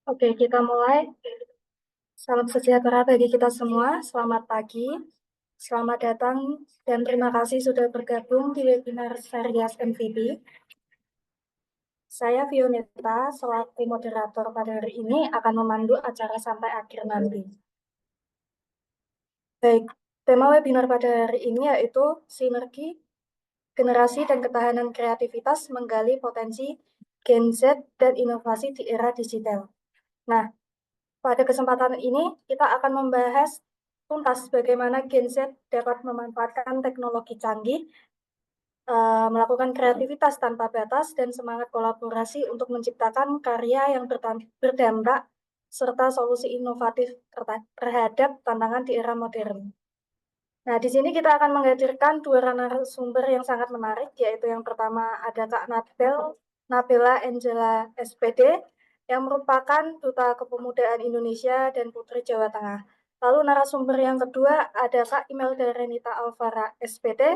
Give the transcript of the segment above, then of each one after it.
Oke, kita mulai. Salam sejahtera bagi kita semua. Selamat pagi, selamat datang, dan terima kasih sudah bergabung di webinar Serias MVB. Saya Vioneta, selaku moderator pada hari ini akan memandu acara sampai akhir nanti. Baik, tema webinar pada hari ini yaitu Sinergi, Generasi dan Ketahanan Kreativitas Menggali Potensi Gen Z dan Inovasi di Era Digital. Nah, pada kesempatan ini, kita akan membahas tuntas bagaimana Gen Z dapat memanfaatkan teknologi canggih, melakukan kreativitas tanpa batas, dan semangat kolaborasi untuk menciptakan karya yang berdampak serta solusi inovatif terhadap tantangan di era modern. Nah, di sini kita akan menghadirkan dua narasumber yang sangat menarik, yaitu yang pertama ada Kak Nabila Angela SPD, yang merupakan Duta Kepemudaan Indonesia dan Putri Jawa Tengah. Lalu narasumber yang kedua ada Kak Imelda Renita Alvara SPD,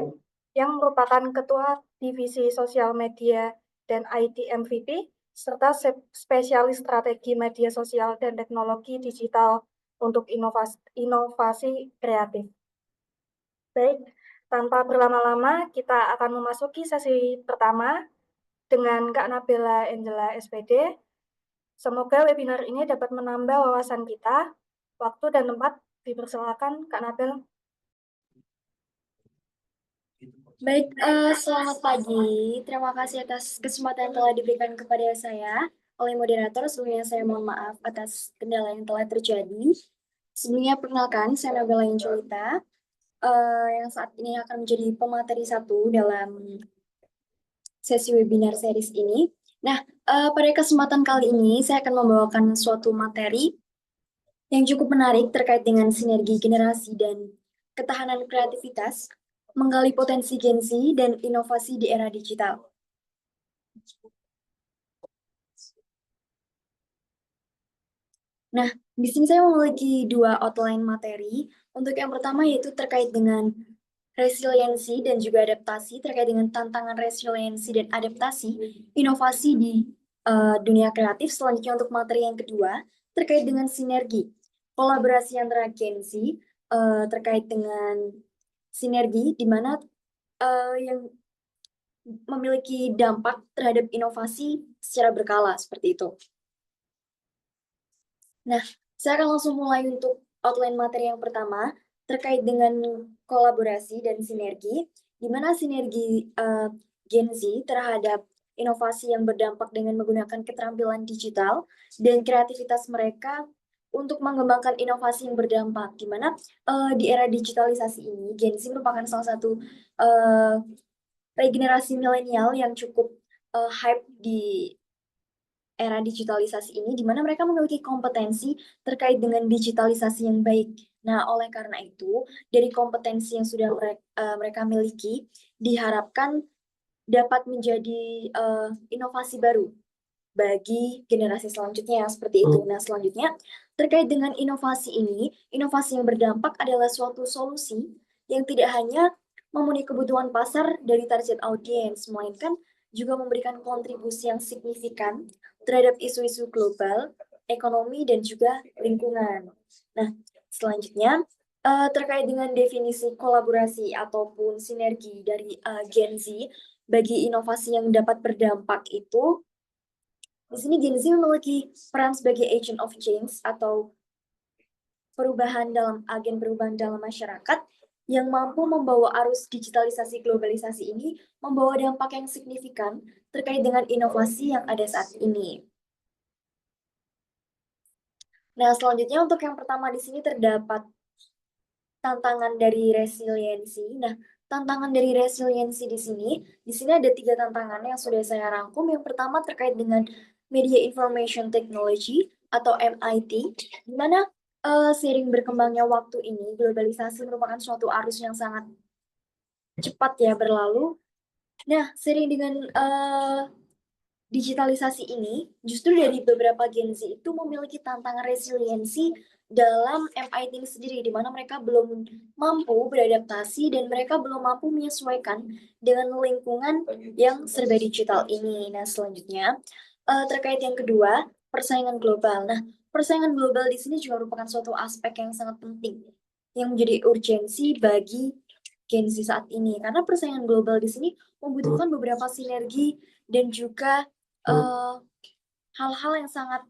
yang merupakan Ketua Divisi Sosial Media dan IT MVP, serta spesialis strategi media sosial dan teknologi digital untuk inovasi kreatif. Baik, tanpa berlama-lama, kita akan memasuki sesi pertama dengan Kak Nabila Angela SPD. Semoga webinar ini dapat menambah wawasan kita. Waktu dan tempat dipersilakan, Kak Nabil. Baik, selamat pagi. Terima kasih atas kesempatan yang telah diberikan kepada saya oleh moderator. Sebelumnya saya mohon maaf atas kendala yang telah terjadi. Sebelumnya perkenalkan, saya Nabila Inculita, yang saat ini akan menjadi pemateri satu dalam sesi webinar series ini. Nah, pada kesempatan kali ini saya akan membawakan suatu materi yang cukup menarik terkait dengan sinergi generasi dan ketahanan kreativitas, menggali potensi Gen Z dan inovasi di era digital. Nah, di sini saya memiliki dua outline materi. Untuk yang pertama yaitu terkait dengan resiliensi dan juga adaptasi, terkait dengan tantangan resiliensi dan adaptasi, inovasi di dunia kreatif. Selanjutnya untuk materi yang kedua, terkait dengan sinergi, kolaborasi antara Gen Z, terkait dengan sinergi, di mana yang memiliki dampak terhadap inovasi secara berkala, seperti itu. Nah, saya akan langsung mulai untuk outline materi yang pertama terkait dengan kolaborasi dan sinergi, di mana sinergi Gen Z terhadap inovasi yang berdampak dengan menggunakan keterampilan digital dan kreativitas mereka untuk mengembangkan inovasi yang berdampak, di mana di era digitalisasi ini Gen Z merupakan salah satu regenerasi milenial yang cukup hype di era digitalisasi ini, di mana mereka memiliki kompetensi terkait dengan digitalisasi yang baik. Nah, oleh karena itu, dari kompetensi yang sudah mereka miliki, diharapkan dapat menjadi inovasi baru bagi generasi selanjutnya, seperti itu. Nah, selanjutnya, terkait dengan inovasi ini, inovasi yang berdampak adalah suatu solusi yang tidak hanya memenuhi kebutuhan pasar dari target audiens, melainkan juga memberikan kontribusi yang signifikan terhadap isu-isu global, ekonomi, dan juga lingkungan. Nah, selanjutnya, terkait dengan definisi kolaborasi ataupun sinergi dari Gen Z bagi inovasi yang dapat berdampak itu, di sini Gen Z memiliki peran sebagai agent of change atau agen perubahan dalam masyarakat yang mampu membawa arus digitalisasi globalisasi ini membawa dampak yang signifikan terkait dengan inovasi yang ada saat ini. Nah, selanjutnya untuk yang pertama di sini terdapat tantangan dari resiliensi. Nah, tantangan dari resiliensi di sini ada 3 tantangan yang sudah saya rangkum. Yang pertama terkait dengan Media Information Technology atau MIT, di mana seiring berkembangnya waktu ini, globalisasi merupakan suatu arus yang sangat cepat ya berlalu. Nah, seiring dengan digitalisasi ini, justru dari beberapa Gen Z itu memiliki tantangan resiliensi dalam MIT ini sendiri, di mana mereka belum mampu beradaptasi dan mereka belum mampu menyesuaikan dengan lingkungan yang serba digital ini. Nah, selanjutnya, terkait yang kedua, persaingan global. Nah, persaingan global di sini juga merupakan suatu aspek yang sangat penting yang menjadi urgensi bagi Gen Z saat ini. Karena persaingan global di sini membutuhkan beberapa sinergi dan juga hal-hal yang sangat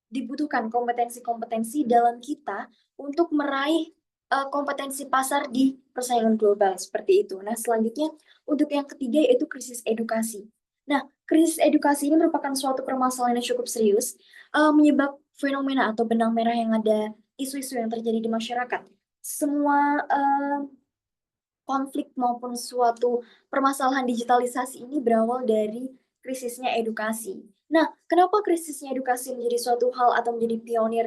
dibutuhkan kompetensi-kompetensi dalam kita untuk meraih kompetensi pasar di persaingan global seperti itu. Nah, selanjutnya untuk yang ketiga yaitu krisis edukasi. Nah, krisis edukasi ini merupakan suatu permasalahan yang cukup serius, menyebab fenomena atau benang merah yang ada isu-isu yang terjadi di masyarakat. Semua konflik maupun suatu permasalahan digitalisasi ini berawal dari krisisnya edukasi. Nah, kenapa krisisnya edukasi menjadi suatu hal atau menjadi pionir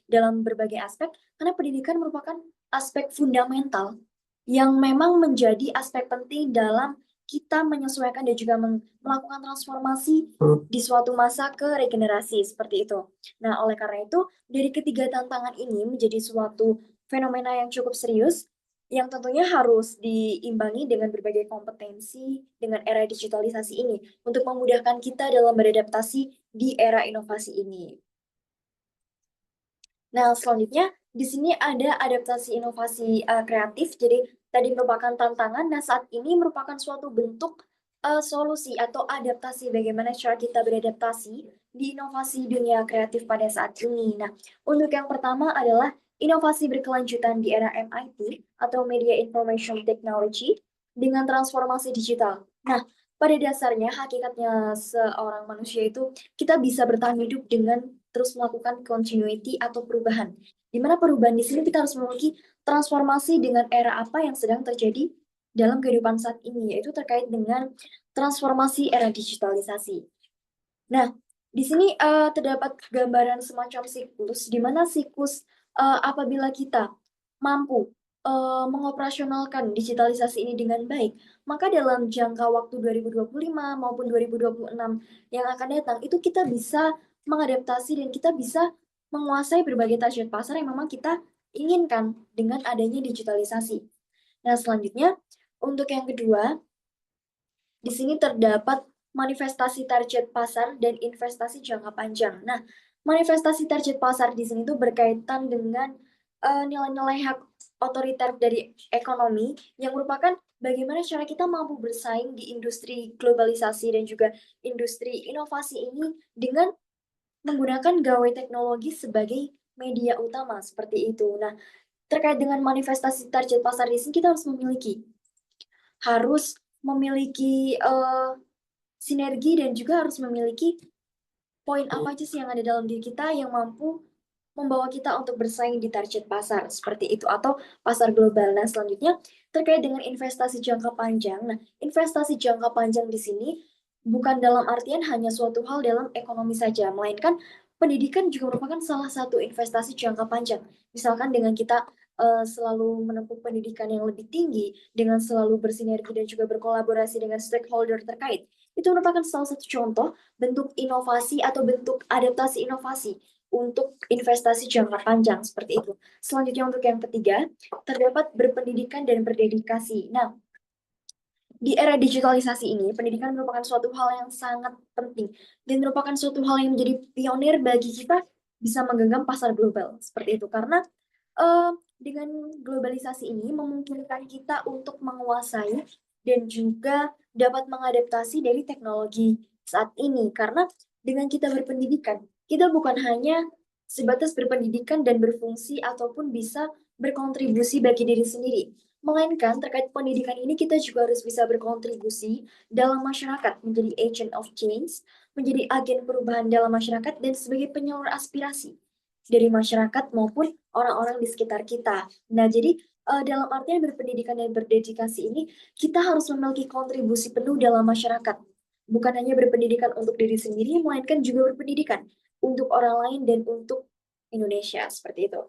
dalam berbagai aspek? Karena pendidikan merupakan aspek fundamental yang memang menjadi aspek penting dalam kita menyesuaikan dan juga melakukan transformasi di suatu masa ke regenerasi seperti itu. Nah, oleh karena itu, dari ketiga tantangan ini menjadi suatu fenomena yang cukup serius yang tentunya harus diimbangi dengan berbagai kompetensi dengan era digitalisasi ini untuk memudahkan kita dalam beradaptasi di era inovasi ini. Nah, selanjutnya di sini ada adaptasi inovasi kreatif. Jadi tadi merupakan tantangan. Nah, saat ini merupakan suatu bentuk solusi atau adaptasi bagaimana cara kita beradaptasi di inovasi dunia kreatif pada saat ini. Nah, untuk yang pertama adalah inovasi berkelanjutan di era MIT atau Media Information Technology dengan transformasi digital. Nah, pada dasarnya hakikatnya seorang manusia itu kita bisa bertahan hidup dengan terus melakukan continuity atau perubahan. Di mana perubahan di sini kita harus memiliki transformasi dengan era apa yang sedang terjadi dalam kehidupan saat ini, yaitu terkait dengan transformasi era digitalisasi. Nah, di sini terdapat gambaran semacam siklus, di mana siklus apabila kita mampu mengoperasionalkan digitalisasi ini dengan baik, maka dalam jangka waktu 2025 maupun 2026 yang akan datang, itu kita bisa mengadaptasi dan kita bisa menguasai berbagai target pasar yang memang kita inginkan dengan adanya digitalisasi. Nah, selanjutnya, untuk yang kedua, di sini terdapat manifestasi target pasar dan investasi jangka panjang. Nah, manifestasi target pasar di sini tuh berkaitan dengan nilai-nilai hak otoriter dari ekonomi yang merupakan bagaimana cara kita mampu bersaing di industri globalisasi dan juga industri inovasi ini dengan menggunakan gawai teknologi sebagai media utama seperti itu. Nah, terkait dengan manifestasi target pasar di sini kita harus memiliki sinergi dan juga harus memiliki poin apa aja sih yang ada dalam diri kita yang mampu membawa kita untuk bersaing di target pasar seperti itu atau pasar global. Nah, selanjutnya terkait dengan investasi jangka panjang. Nah, investasi jangka panjang di sini bukan dalam artian hanya suatu hal dalam ekonomi saja, melainkan pendidikan juga merupakan salah satu investasi jangka panjang. Misalkan dengan kita selalu menempuh pendidikan yang lebih tinggi, dengan selalu bersinergi dan juga berkolaborasi dengan stakeholder terkait. Itu merupakan salah satu contoh bentuk inovasi atau bentuk adaptasi inovasi untuk investasi jangka panjang seperti itu. Selanjutnya untuk yang ketiga, terdapat berpendidikan dan berdedikasi. Nah, di era digitalisasi ini, pendidikan merupakan suatu hal yang sangat penting dan merupakan suatu hal yang menjadi pionir bagi kita bisa menggenggam pasar global seperti itu. Karena dengan globalisasi ini memungkinkan kita untuk menguasai dan juga dapat mengadaptasi dari teknologi saat ini. Karena dengan kita berpendidikan, kita bukan hanya sebatas berpendidikan dan berfungsi ataupun bisa berkontribusi bagi diri sendiri, melainkan terkait pendidikan ini kita juga harus bisa berkontribusi dalam masyarakat, menjadi agent of change, menjadi agen perubahan dalam masyarakat dan sebagai penyalur aspirasi dari masyarakat maupun orang-orang di sekitar kita. Nah, jadi dalam artian berpendidikan dan berdedikasi ini, kita harus memiliki kontribusi penuh dalam masyarakat. Bukan hanya berpendidikan untuk diri sendiri, melainkan juga berpendidikan untuk orang lain dan untuk Indonesia, seperti itu.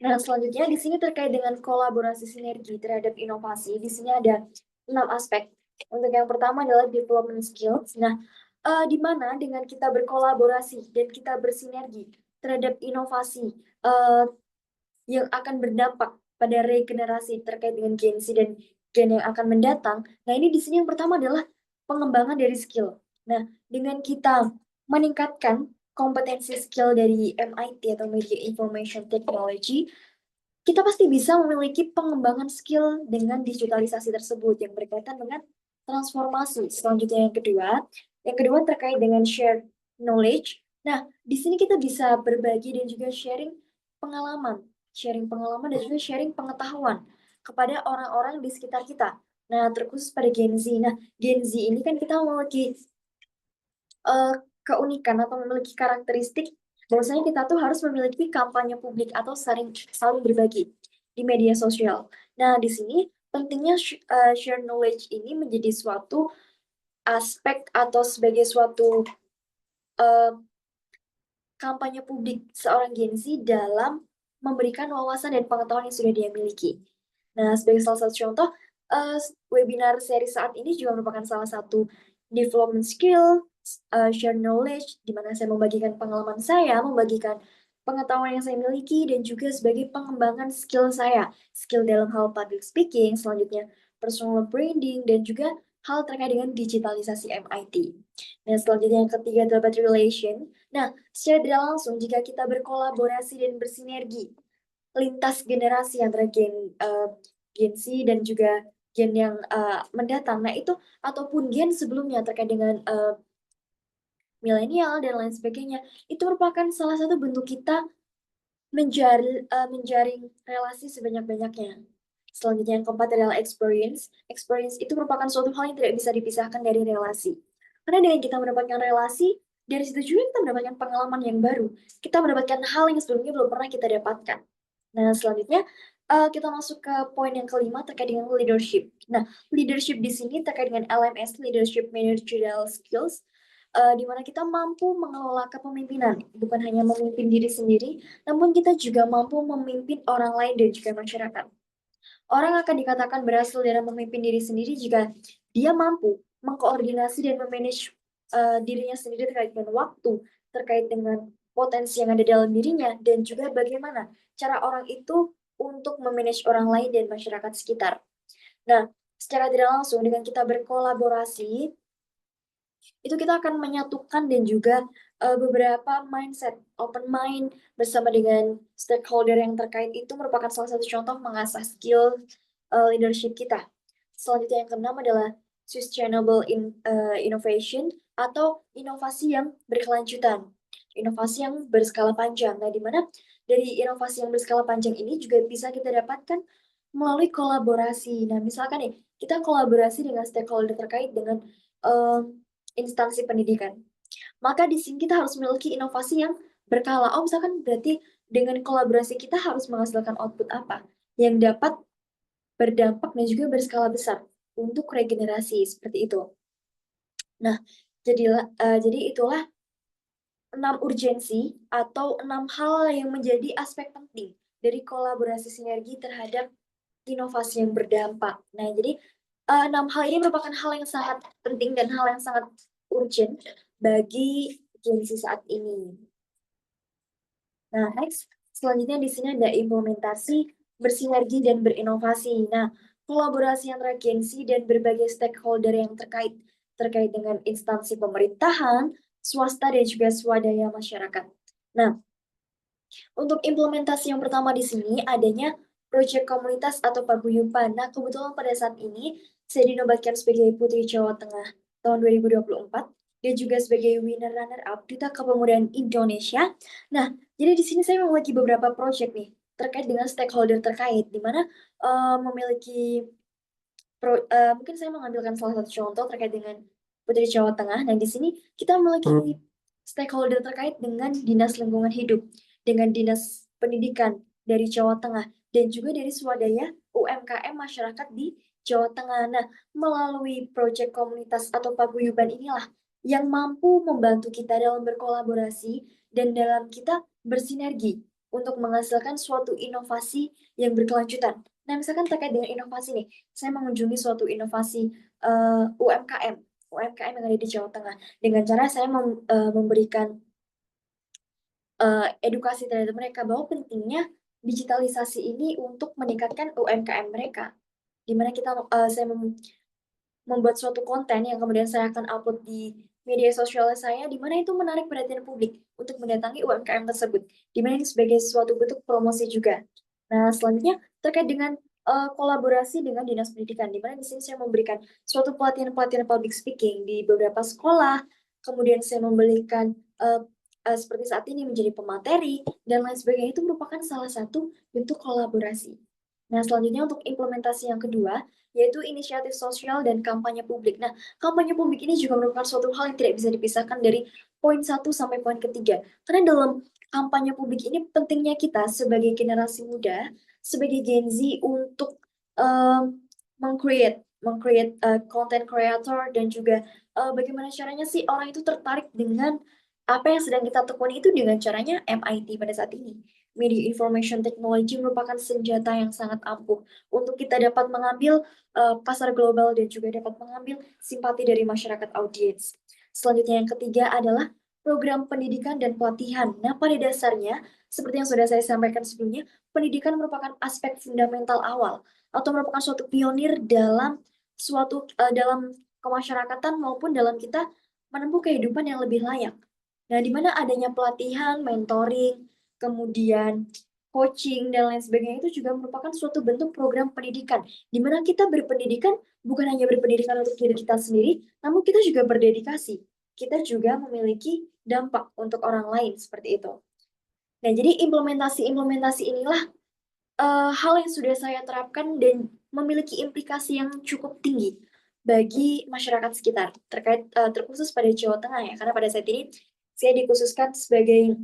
Nah, selanjutnya di sini terkait dengan kolaborasi sinergi terhadap inovasi. Di sini ada 6 aspek. Untuk yang pertama adalah development skills. Nah, di mana dengan kita berkolaborasi dan kita bersinergi terhadap inovasi yang akan berdampak pada regenerasi terkait dengan Gen Z dan Gen yang akan mendatang. Nah, ini di sini yang pertama adalah pengembangan dari skill. Nah, dengan kita meningkatkan kompetensi skill dari MIT atau Media Information Technology, kita pasti bisa memiliki pengembangan skill dengan digitalisasi tersebut yang berkaitan dengan transformasi. Selanjutnya yang kedua terkait dengan share knowledge. Nah, di sini kita bisa berbagi dan juga sharing pengalaman dan juga sharing pengetahuan kepada orang-orang di sekitar kita. Nah, terkhusus pada Gen Z. Nah, Gen Z ini kan kita memiliki eh, keunikan atau memiliki karakteristik bahwasanya kita tuh harus memiliki kampanye publik atau saling saling berbagi di media sosial. Nah, di sini pentingnya share knowledge ini menjadi suatu aspek atau sebagai suatu eh, kampanye publik seorang Gen Z dalam memberikan wawasan dan pengetahuan yang sudah dia miliki. Nah, sebagai salah satu contoh, eh, webinar seri saat ini juga merupakan salah satu development skill, share knowledge, di mana saya membagikan pengalaman saya, membagikan pengetahuan yang saya miliki, dan juga sebagai pengembangan skill saya, skill dalam hal public speaking, selanjutnya personal branding, dan juga hal terkait dengan digitalisasi MIT. Nah, selanjutnya yang ketiga adalah battery relation. Nah, secara tidak langsung jika kita berkolaborasi dan bersinergi lintas generasi antara Gen Z dan juga gen yang mendatang. Nah, itu ataupun gen sebelumnya terkait dengan milenial dan lain sebagainya, itu merupakan salah satu bentuk kita menjaring relasi sebanyak-banyaknya. Selanjutnya yang keempat adalah experience. Experience itu merupakan suatu hal yang tidak bisa dipisahkan dari relasi. Karena dengan kita mendapatkan relasi, dari situ juga kita mendapatkan pengalaman yang baru. Kita mendapatkan hal yang sebelumnya belum pernah kita dapatkan. Nah, selanjutnya kita masuk ke poin yang kelima terkait dengan leadership. Nah, leadership di sini terkait dengan LMS, Leadership Managerial Skills, di mana kita mampu mengelola kepemimpinan, bukan hanya memimpin diri sendiri, namun kita juga mampu memimpin orang lain dan juga masyarakat. Orang akan dikatakan berhasil dalam memimpin diri sendiri jika dia mampu mengkoordinasi dan memanage dirinya sendiri terkait dengan waktu, terkait dengan potensi yang ada dalam dirinya, dan juga bagaimana cara orang itu untuk memanage orang lain dan masyarakat sekitar. Nah, secara tidak langsung dengan kita berkolaborasi, itu kita akan menyatukan dan juga beberapa mindset, open mind bersama dengan stakeholder yang terkait itu merupakan salah satu contoh mengasah skill leadership kita. Selanjutnya yang keenam adalah sustainable innovation atau inovasi yang berkelanjutan, inovasi yang berskala panjang. Nah, di mana dari inovasi yang berskala panjang ini juga bisa kita dapatkan melalui kolaborasi. Nah, misalkan nih, kita kolaborasi dengan stakeholder terkait dengan eh, instansi pendidikan. Maka di sini kita harus memiliki inovasi yang berkala. Oh, misalkan berarti dengan kolaborasi kita harus menghasilkan output apa yang dapat berdampak dan juga berskala besar untuk regenerasi seperti itu. Nah, jadi itulah 6 urgensi atau 6 hal yang menjadi aspek penting dari kolaborasi sinergi terhadap inovasi yang berdampak. Nah, jadi 6 hal ini merupakan hal yang sangat penting dan hal yang sangat urgent bagi Gen Z saat ini. Nah, next, selanjutnya di sini ada implementasi, bersinergi, dan berinovasi. Nah, kolaborasi antara Gen Z dan berbagai stakeholder yang terkait dengan instansi pemerintahan, swasta, dan juga swadaya masyarakat. Nah, untuk implementasi yang pertama di sini adanya proyek komunitas atau paguyuban. Nah, kebetulan pada saat ini saya dinobatkan sebagai Putri Jawa Tengah tahun 2024 dan juga sebagai winner runner up Duta Kepemudaan Indonesia. Nah, jadi di sini saya memiliki beberapa proyek nih terkait dengan stakeholder terkait di mana memiliki mungkin saya mengambilkan salah satu contoh terkait dengan Putri Jawa Tengah. Nah, di sini kita memiliki stakeholder terkait dengan Dinas Lingkungan Hidup, dengan Dinas Pendidikan dari Jawa Tengah, dan juga dari swadaya UMKM masyarakat di Jawa Tengah. Nah, melalui proyek komunitas atau paguyuban inilah yang mampu membantu kita dalam berkolaborasi dan dalam kita bersinergi untuk menghasilkan suatu inovasi yang berkelanjutan. Nah, misalkan terkait dengan inovasi nih, saya mengunjungi suatu inovasi UMKM yang ada di Jawa Tengah. Dengan cara saya memberikan edukasi terhadap mereka bahwa pentingnya digitalisasi ini untuk meningkatkan UMKM mereka. Di mana saya membuat suatu konten yang kemudian saya akan upload di media sosial saya, di mana itu menarik perhatian publik untuk mendatangi UMKM tersebut, di mana ini sebagai suatu bentuk promosi juga. Nah, selanjutnya terkait dengan kolaborasi dengan dinas pendidikan, di mana di sini saya memberikan suatu pelatihan-pelatihan public speaking di beberapa sekolah, kemudian saya memberikan seperti saat ini menjadi pemateri, dan lain sebagainya, itu merupakan salah satu bentuk kolaborasi. Nah, selanjutnya untuk implementasi yang kedua, yaitu inisiatif sosial dan kampanye publik. Nah, kampanye publik ini juga merupakan suatu hal yang tidak bisa dipisahkan dari poin satu sampai poin ketiga. Karena dalam kampanye publik ini pentingnya kita sebagai generasi muda, sebagai Gen Z untuk meng-create content creator dan juga bagaimana caranya sih orang itu tertarik dengan apa yang sedang kita tekuni itu dengan caranya MIT pada saat ini. Media Information Technology merupakan senjata yang sangat ampuh untuk kita dapat mengambil pasar global dan juga dapat mengambil simpati dari masyarakat audiens. Selanjutnya yang ketiga adalah program pendidikan dan pelatihan. Nah, pada dasarnya, seperti yang sudah saya sampaikan sebelumnya, pendidikan merupakan aspek fundamental awal atau merupakan suatu pionir dalam dalam kemasyarakatan maupun dalam kita menempuh kehidupan yang lebih layak. Nah, di mana adanya pelatihan, mentoring, kemudian coaching, dan lain sebagainya itu juga merupakan suatu bentuk program pendidikan, di mana kita berpendidikan bukan hanya berpendidikan untuk diri kita sendiri, namun kita juga berdedikasi. Kita juga memiliki dampak untuk orang lain, seperti itu. Nah, jadi implementasi-implementasi inilah hal yang sudah saya terapkan dan memiliki implikasi yang cukup tinggi bagi masyarakat sekitar, terkhusus pada Jawa Tengah ya, karena pada saat ini saya dikhususkan sebagai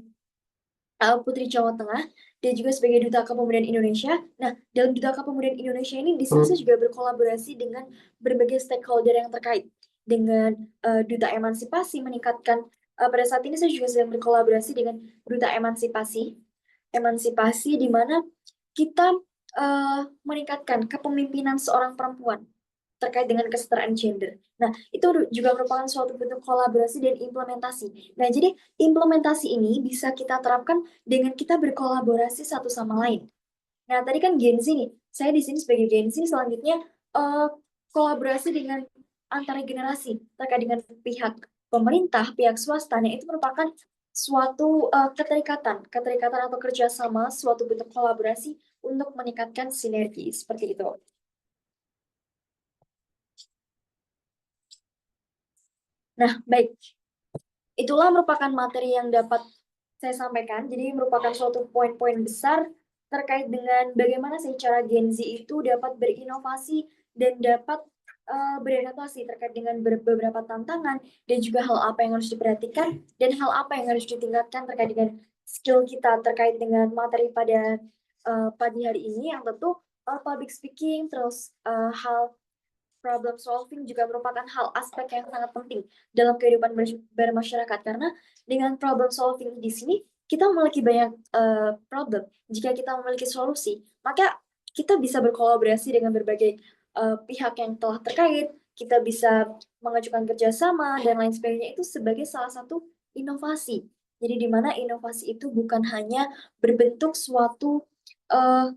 Putri Jawa Tengah dan juga sebagai Duta Kepemudaan Indonesia. Nah, dalam Duta Kepemudaan Indonesia ini di sini saya juga berkolaborasi dengan berbagai stakeholder yang terkait dengan Duta Emansipasi meningkatkan pada saat ini saya juga sedang berkolaborasi dengan Duta Emansipasi di mana kita meningkatkan kepemimpinan seorang perempuan terkait dengan kesetaraan gender. Nah, itu juga merupakan suatu bentuk kolaborasi dan implementasi. Nah, jadi implementasi ini bisa kita terapkan dengan kita berkolaborasi satu sama lain. Nah, tadi kan Gen Z nih. Saya di sini sebagai Gen Z selanjutnya eh, kolaborasi dengan antara generasi terkait dengan pihak pemerintah, pihak swasta. Nah, itu merupakan suatu keterikatan atau kerjasama, suatu bentuk kolaborasi untuk meningkatkan sinergi seperti itu. Nah, baik. Itulah merupakan materi yang dapat saya sampaikan. Jadi merupakan suatu poin-poin besar terkait dengan bagaimana sih cara Gen Z itu dapat berinovasi dan dapat beradaptasi terkait dengan beberapa tantangan dan juga hal apa yang harus diperhatikan dan hal apa yang harus ditingkatkan terkait dengan skill kita terkait dengan materi pada pagi hari ini yang tentu public speaking, terus hal problem solving juga merupakan hal aspek yang sangat penting dalam kehidupan bermasyarakat karena dengan problem solving di sini kita memiliki banyak problem. Jika kita memiliki solusi, maka kita bisa berkolaborasi dengan berbagai pihak yang telah terkait. Kita bisa mengajukan kerjasama dan lain sebagainya itu sebagai salah satu inovasi. Jadi di mana inovasi itu bukan hanya berbentuk suatu uh,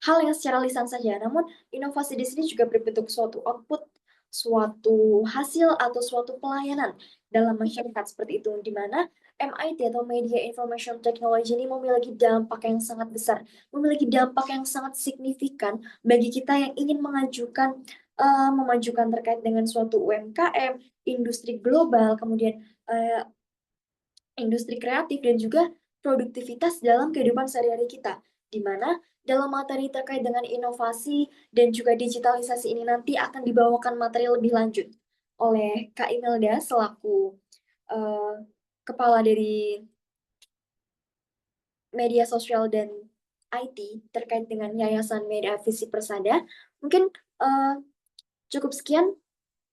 hal yang secara lisan saja, namun inovasi di sini juga berbentuk suatu output, suatu hasil atau suatu pelayanan dalam masyarakat seperti itu, di mana MIT atau Media Information Technology ini memiliki dampak yang sangat besar, memiliki dampak yang sangat signifikan bagi kita yang ingin memajukan terkait dengan suatu UMKM, industri global, kemudian uh, industri kreatif dan juga produktivitas dalam kehidupan sehari-hari kita, di mana dalam materi terkait dengan inovasi dan juga digitalisasi ini nanti akan dibawakan materi lebih lanjut oleh Kak Imelda selaku uh, kepala dari media sosial dan IT terkait dengan Yayasan Media Visi Persada. Mungkin uh, cukup sekian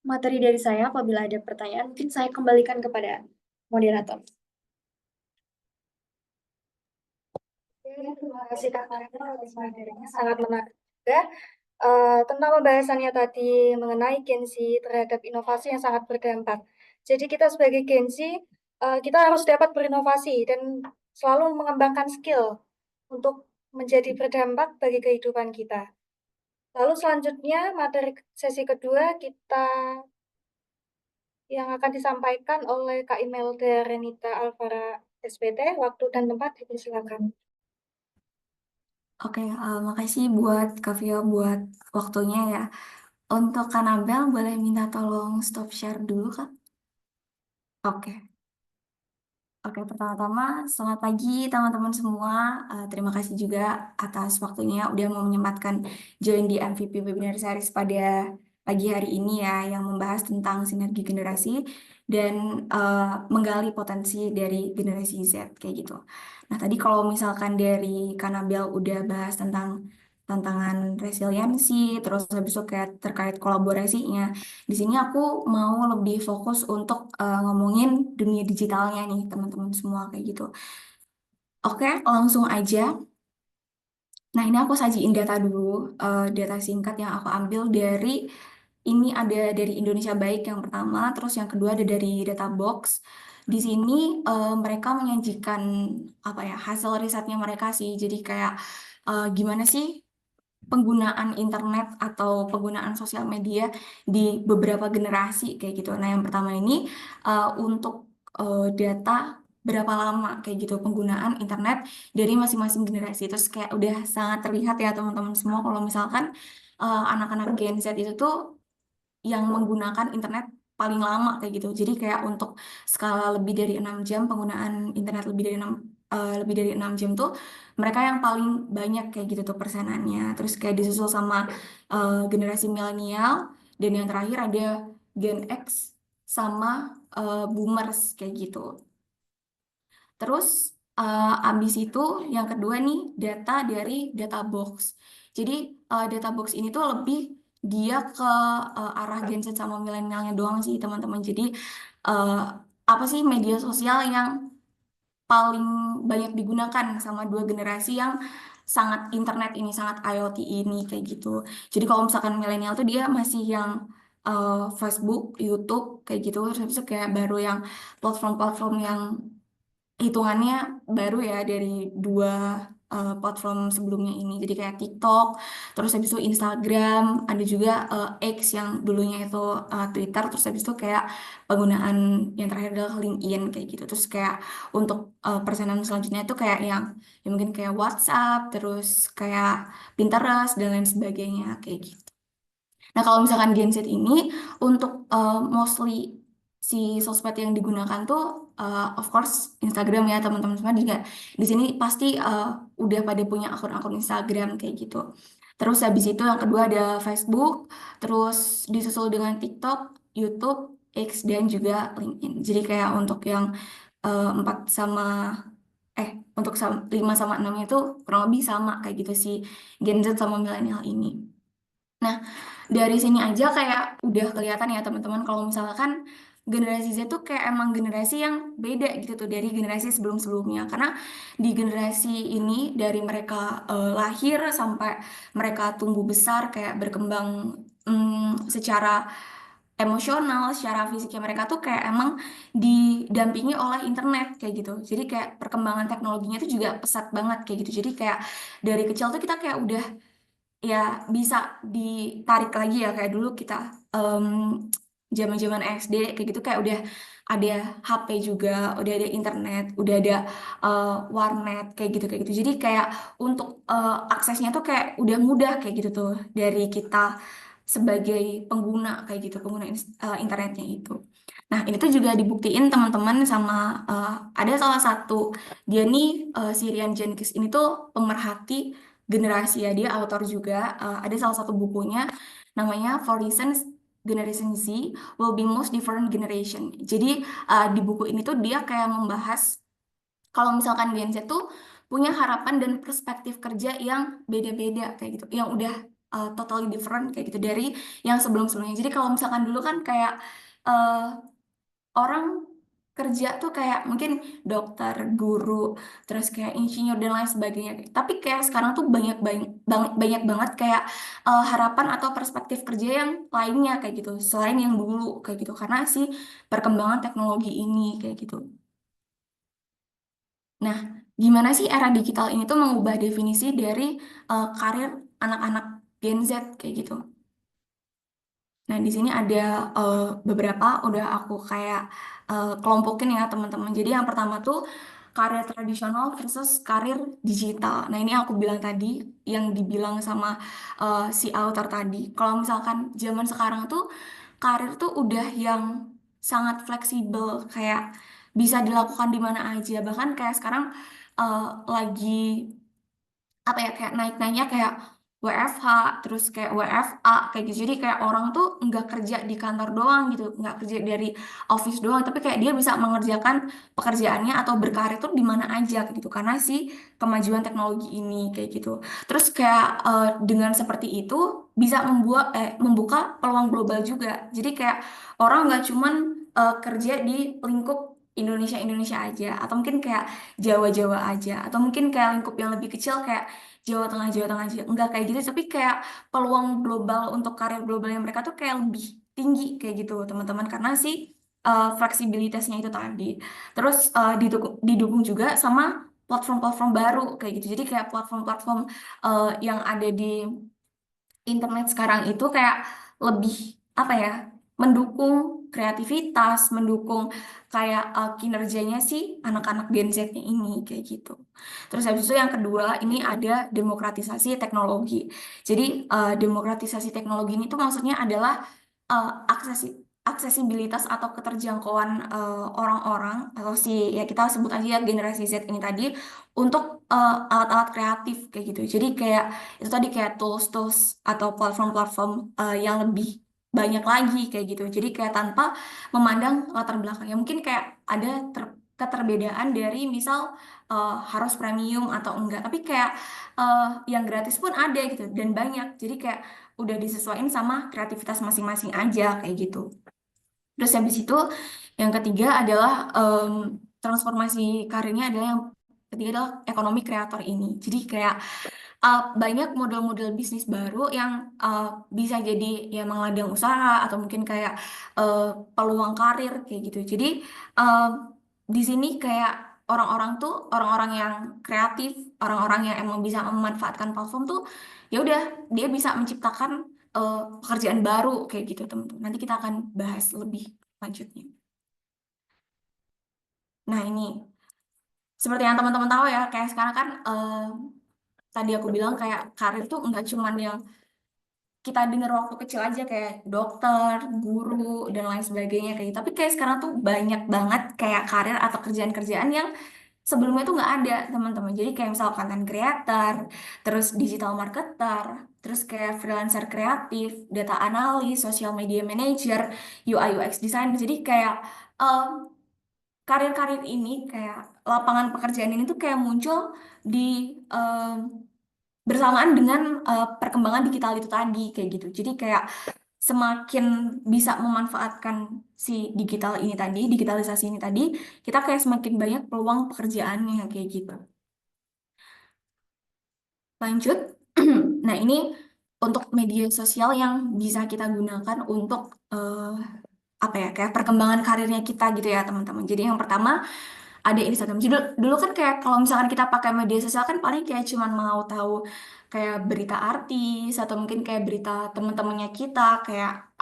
materi dari saya. Apabila ada pertanyaan, mungkin saya kembalikan kepada moderator. Terima kasih Kak Karina atas materinya, sangat menarik juga. Tentang pembahasannya tadi mengenai Gen Z terhadap inovasi yang sangat berdampak. Jadi kita sebagai Gen Z, kita harus dapat berinovasi dan selalu mengembangkan skill untuk menjadi berdampak bagi kehidupan kita. Lalu selanjutnya materi sesi kedua kita yang akan disampaikan oleh Kak Imelda Renita Alvara SPT. Waktu dan tempat dipersilakan. Oke, makasih buat Kak Vio buat waktunya ya. Untuk Kanabel boleh minta tolong stop share dulu Kak? Oke. Oke, pertama-tama selamat pagi teman-teman semua. Terima kasih juga atas waktunya udah mau menyempatkan join di MVP Webinar Series pada pagi hari ini ya, yang membahas tentang sinergi generasi dan menggali potensi dari generasi Z kayak gitu. Nah, tadi kalau misalkan dari Kanabel udah bahas tentang tantangan resiliensi, terus habis itu kayak terkait kolaborasinya. Di sini aku mau lebih fokus untuk ngomongin dunia digitalnya nih, teman-teman semua kayak gitu. Oke, langsung aja. Nah, ini aku sajiin data dulu, data singkat yang aku ambil dari ini ada dari Indonesia Baik yang pertama, terus yang kedua ada dari Databox. Di sini mereka menyajikan apa ya hasil risetnya mereka sih. Jadi kayak gimana sih penggunaan internet atau penggunaan sosial media di beberapa generasi kayak gitu. Nah, yang pertama ini untuk data berapa lama kayak gitu penggunaan internet dari masing-masing generasi. Terus kayak udah sangat terlihat ya teman-teman semua kalau misalkan anak-anak Gen Z itu tuh yang menggunakan internet paling lama kayak gitu. Jadi kayak untuk skala lebih dari 6 jam penggunaan internet lebih dari 6 jam tuh mereka yang paling banyak kayak gitu tuh persenannya. Terus kayak disusul sama generasi milenial dan yang terakhir ada Gen X sama Boomers kayak gitu. Terus abis itu yang kedua nih data dari data box. Jadi data box ini tuh lebih dia ke arah Gen Z sama milenialnya doang sih teman-teman. Jadi eh, apa sih media sosial yang paling banyak digunakan sama dua generasi yang sangat internet ini, sangat IoT ini kayak gitu. Jadi kalau misalkan milenial tuh dia masih yang Facebook, YouTube kayak gitu. Terus habis itu kayak baru yang platform-platform yang hitungannya baru ya dari dua platform sebelumnya ini. Jadi kayak TikTok, terus habis itu Instagram, ada juga X yang dulunya itu Twitter, terus habis itu kayak penggunaan yang terakhir adalah LinkedIn kayak gitu. Terus kayak untuk persenan selanjutnya itu kayak yang ya mungkin kayak WhatsApp, terus kayak Pinterest dan lain sebagainya kayak gitu. Nah, kalau misalkan Gen Z ini untuk mostly si sosmed yang digunakan tuh of course Instagram ya teman-teman semua juga di sini pasti udah pada punya akun-akun Instagram kayak gitu. Terus habis itu yang kedua ada Facebook, terus disusul dengan TikTok, YouTube, X dan juga LinkedIn. Jadi kayak untuk yang 4 sama untuk 5 sama 6 itu kurang lebih sama kayak gitu sih Gen Z sama milenial ini. Nah, dari sini aja kayak udah kelihatan ya teman-teman kalau misalkan generasi Z tuh kayak emang generasi yang beda gitu tuh dari generasi sebelum-sebelumnya. Karena di generasi ini dari mereka lahir sampai mereka tumbuh besar kayak berkembang secara emosional, secara fisiknya mereka tuh kayak emang didampingi oleh internet kayak gitu. Jadi kayak perkembangan teknologinya tuh juga pesat banget kayak gitu. Jadi kayak dari kecil tuh kita kayak udah ya bisa ditarik lagi ya kayak dulu kita em, zaman-zaman SD kayak gitu kayak udah ada HP juga, udah ada internet, udah ada warnet kayak gitu. Jadi kayak untuk aksesnya tuh kayak udah mudah kayak gitu tuh dari kita sebagai pengguna kayak gitu, pengguna internetnya itu. Nah, ini tuh juga dibuktiin teman-teman sama ada salah satu dia nih si Rian Jenkins ini tuh pemerhati generasi ya dia author juga ada salah satu bukunya namanya For Reasons Generation Z Will Be Most Different Generation. Jadi di buku ini tuh dia kayak membahas kalau misalkan Gen Z tuh punya harapan dan perspektif kerja yang beda-beda kayak gitu, yang udah totally different kayak gitu dari yang sebelum-sebelumnya. Jadi kalau misalkan dulu kan kayak eh, orang kerja tuh kayak mungkin dokter, guru, terus kayak insinyur dan lain sebagainya. Tapi kayak sekarang tuh banyak banget kayak harapan atau perspektif kerja yang lainnya kayak gitu, selain yang dulu kayak gitu karena sih perkembangan teknologi ini kayak gitu. Nah, gimana sih era digital ini tuh mengubah definisi dari karir anak-anak Gen Z kayak gitu? Nah, di sini ada beberapa udah aku kayak kelompokin ya teman-teman. Jadi yang pertama tuh karir tradisional versus karir digital. Nah, ini aku bilang tadi yang dibilang sama si author tadi. Kalau misalkan zaman sekarang tuh karir tuh udah yang sangat fleksibel, kayak bisa dilakukan di mana aja. Bahkan kayak sekarang lagi apa ya, kayak naik-naiknya kayak WFH, terus kayak WFA kayak gitu. Jadi kayak orang tuh nggak kerja di kantor doang gitu, nggak kerja dari office doang, tapi kayak dia bisa mengerjakan pekerjaannya atau berkarir tuh di mana aja kayak gitu karena si kemajuan teknologi ini kayak gitu. Terus kayak dengan seperti itu bisa membuka peluang global juga. Jadi kayak orang nggak cuman kerja di lingkup Indonesia aja, atau mungkin kayak Jawa aja, atau mungkin kayak lingkup yang lebih kecil kayak Jawa Tengah aja. Enggak kayak gitu, tapi kayak peluang global untuk karir globalnya mereka tuh kayak lebih tinggi kayak gitu, teman-teman, karena sih fleksibilitasnya itu tadi. Terus didukung juga sama platform-platform baru kayak gitu. Jadi kayak platform-platform yang ada di internet sekarang itu kayak lebih apa ya, mendukung kreativitas, mendukung kayak kinerjanya sih anak-anak Gen Z-nya ini kayak gitu. Terus habis itu yang kedua ini ada demokratisasi teknologi. Jadi demokratisasi teknologi ini tuh maksudnya adalah aksesibilitas atau keterjangkauan orang-orang atau si, ya kita sebut aja ya generasi Z ini tadi, untuk alat-alat kreatif kayak gitu. Jadi kayak itu tadi kayak tools-tools atau platform-platform yang lebih banyak lagi kayak gitu. Jadi kayak tanpa memandang latar belakangnya. Mungkin kayak ada keterbedaan dari misal harus premium atau enggak. Tapi kayak yang gratis pun ada gitu dan banyak. Jadi kayak udah disesuaikan sama kreativitas masing-masing aja kayak gitu. Terus habis itu yang ketiga adalah transformasi karirnya adalah yang ketiga adalah ekonomi kreator ini. Jadi kayak banyak model-model bisnis baru yang bisa jadi ya emang ladang usaha atau mungkin kayak uh, peluang karir kayak gitu. Jadi uh, di sini kayak orang-orang yang kreatif, orang-orang yang emang bisa memanfaatkan platform tuh ya udah dia bisa menciptakan pekerjaan baru kayak gitu teman-teman. Nanti kita akan bahas lebih lanjutnya. Nah ini seperti yang teman-teman tahu ya, kayak sekarang kan tadi aku bilang kayak karir tuh nggak cuman yang kita dengar waktu kecil aja kayak dokter, guru, dan lain sebagainya kayak gitu. Tapi kayak sekarang tuh banyak banget kayak karir atau kerjaan-kerjaan yang sebelumnya tuh nggak ada teman-teman. Jadi kayak misal content creator, terus digital marketer, terus kayak freelancer kreatif, data analis, social media manager, UI UX designer. Jadi kayak em, karir-karir ini kayak lapangan pekerjaan ini tuh kayak muncul di bersamaan dengan perkembangan digital itu tadi kayak gitu. Jadi kayak semakin bisa memanfaatkan si digital ini tadi, digitalisasi ini tadi, kita kayak semakin banyak peluang pekerjaannya kayak gitu. Lanjut. Nah, ini untuk media sosial yang bisa kita gunakan untuk apa ya, kayak perkembangan karirnya kita gitu ya, teman-teman. Jadi yang pertama ada Instagram. Jadi dulu kan kayak kalau misalkan kita pakai media sosial kan paling kayak cuman mau tahu kayak berita artis atau mungkin kayak berita teman-temannya kita, kayak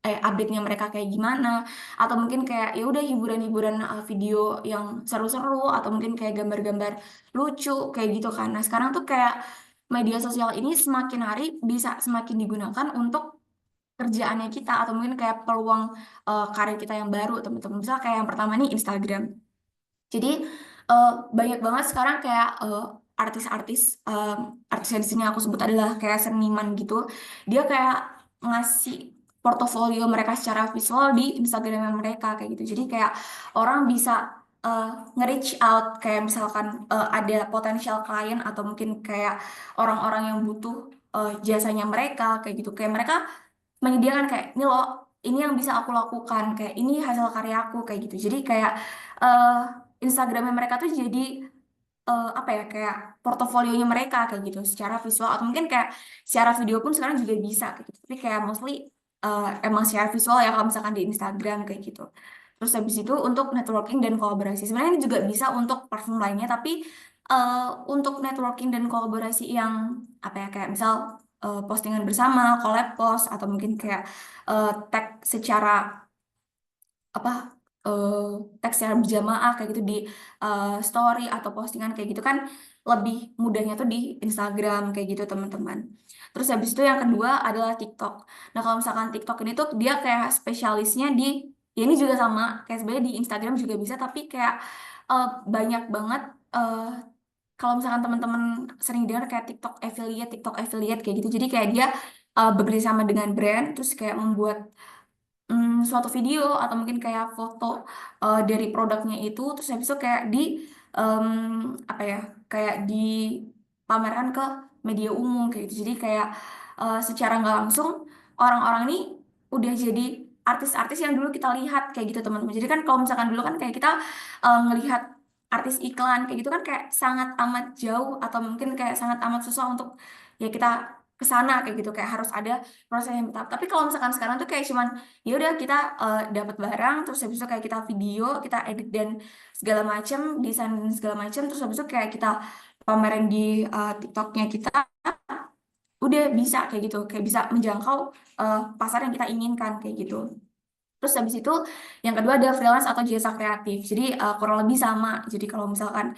update-nya mereka kayak gimana, atau mungkin kayak ya udah hiburan-hiburan video yang seru-seru atau mungkin kayak gambar-gambar lucu kayak gitu kan. Nah, sekarang tuh kayak media sosial ini semakin hari bisa semakin digunakan untuk kerjaannya kita atau mungkin kayak peluang karir kita yang baru, teman-teman. Misal kayak yang pertama nih Instagram. Jadi eh, banyak banget sekarang kayak artis-artis, artis yang di sini aku sebut adalah kayak seniman gitu. Dia kayak ngasih portofolio mereka secara visual di Instagram mereka kayak gitu. Jadi kayak orang bisa eh, nge-reach out kayak misalkan ada potensial klien atau mungkin kayak orang-orang yang butuh jasanya mereka kayak gitu. Kayak mereka menyediakan kayak ini loh, ini yang bisa aku lakukan, kayak ini hasil karyaku kayak gitu. Jadi kayak eh Instagramnya mereka tuh jadi apa ya, kayak portofolionya mereka kayak gitu secara visual atau mungkin kayak secara video pun sekarang juga bisa kayak gitu. Tapi kayak mostly emang secara visual ya kalau misalkan di Instagram kayak gitu. Terus habis itu untuk networking dan kolaborasi. Sebenarnya ini juga bisa untuk platform lainnya, tapi untuk networking dan kolaborasi yang apa ya, kayak misal postingan bersama, collab post, atau mungkin kayak tag secara apa tag secara berjamaah kayak gitu di story atau postingan kayak gitu kan lebih mudahnya tuh di Instagram kayak gitu teman-teman. Terus habis itu yang kedua adalah TikTok. Nah kalau misalkan TikTok ini tuh dia kayak spesialisnya di ya ini juga sama kayak sebenarnya di Instagram juga bisa tapi kayak banyak banget eh, kalau misalkan teman-teman sering dengar kayak TikTok affiliate kayak gitu. Jadi kayak dia bekerja sama dengan brand terus kayak membuat suatu video atau mungkin kayak foto dari produknya itu terus habis itu kayak di em, apa ya kayak dipamerkan ke media umum kayak gitu jadi kayak secara nggak langsung orang-orang ini udah jadi artis-artis yang dulu kita lihat kayak gitu teman-teman jadi kan kalau misalkan dulu kan kayak kita ngelihat artis iklan kayak gitu kan kayak sangat amat jauh atau mungkin kayak sangat amat susah untuk ya kita kesana kayak gitu kayak harus ada proses yang tetap tapi kalau misalkan sekarang tuh kayak cuman ya udah kita dapat barang terus habis itu kayak kita video kita edit dan segala macam desain dan segala macam terus habis itu kayak kita pamerin di TikToknya kita udah bisa kayak gitu kayak bisa menjangkau pasar yang kita inginkan kayak gitu terus habis itu yang kedua ada freelance atau jasa kreatif jadi kurang lebih sama jadi kalau misalkan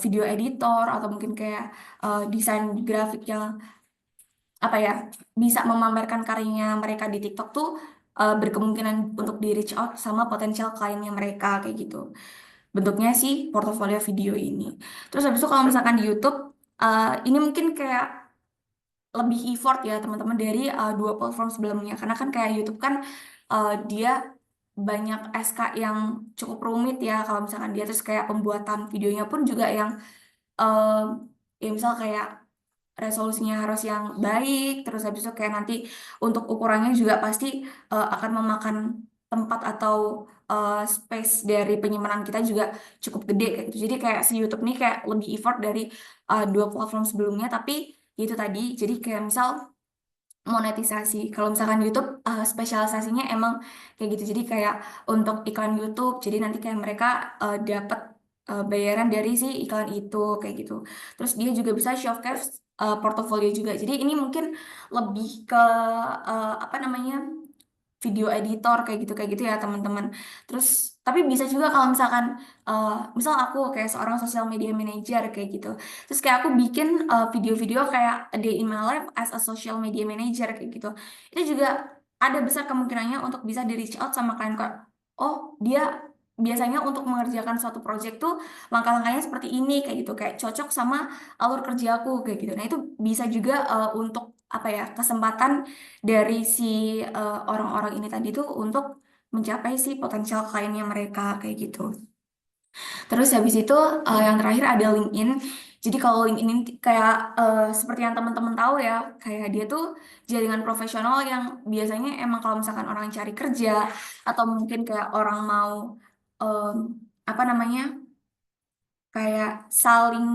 video editor atau mungkin kayak desain grafik yang apa ya bisa memamerkan karyanya mereka di TikTok tuh berkemungkinan untuk di reach out sama potensial kliennya mereka kayak gitu. Bentuknya sih portofolio video ini. Terus habis itu kalau misalkan di YouTube ini mungkin kayak lebih effort ya teman-teman dari dua platform sebelumnya karena kan kayak YouTube kan dia banyak SK yang cukup rumit ya kalau misalkan dia terus kayak pembuatan videonya pun juga yang eh, ya misal kayak resolusinya harus yang baik, terus habis itu kayak nanti untuk ukurannya juga pasti akan memakan tempat atau space dari penyimpanan kita juga cukup gede kayak gitu. Jadi kayak si YouTube nih kayak lebih effort dari dua platform sebelumnya, tapi itu tadi, jadi kayak misal monetisasi. Kalau misalkan YouTube spesialisasinya emang kayak gitu. Jadi kayak untuk iklan YouTube, jadi nanti kayak mereka dapat bayaran dari si iklan itu kayak gitu. Terus dia juga bisa showcase portofolio juga. Jadi ini mungkin lebih ke apa namanya? Video editor kayak gitu ya teman-teman. Terus tapi bisa juga kalau misalkan misal aku kayak seorang social media manager kayak gitu. Terus kayak aku bikin video-video kayak a day in my life as a social media manager kayak gitu. Itu juga ada besar kemungkinannya untuk bisa di reach out sama klien kok. Oh, dia biasanya untuk mengerjakan suatu project tuh langkah-langkahnya seperti ini kayak gitu kayak cocok sama alur kerja aku kayak gitu. Nah, itu bisa juga untuk apa ya kesempatan dari si orang-orang ini tadi tuh untuk mencapai si potensial kliennya mereka kayak gitu. Terus habis itu yang terakhir ada LinkedIn. Jadi kalau LinkedIn ini kayak seperti yang teman-teman tahu ya, kayak dia tuh jaringan profesional yang biasanya emang kalau misalkan orang cari kerja atau mungkin kayak orang mau em, apa namanya kayak saling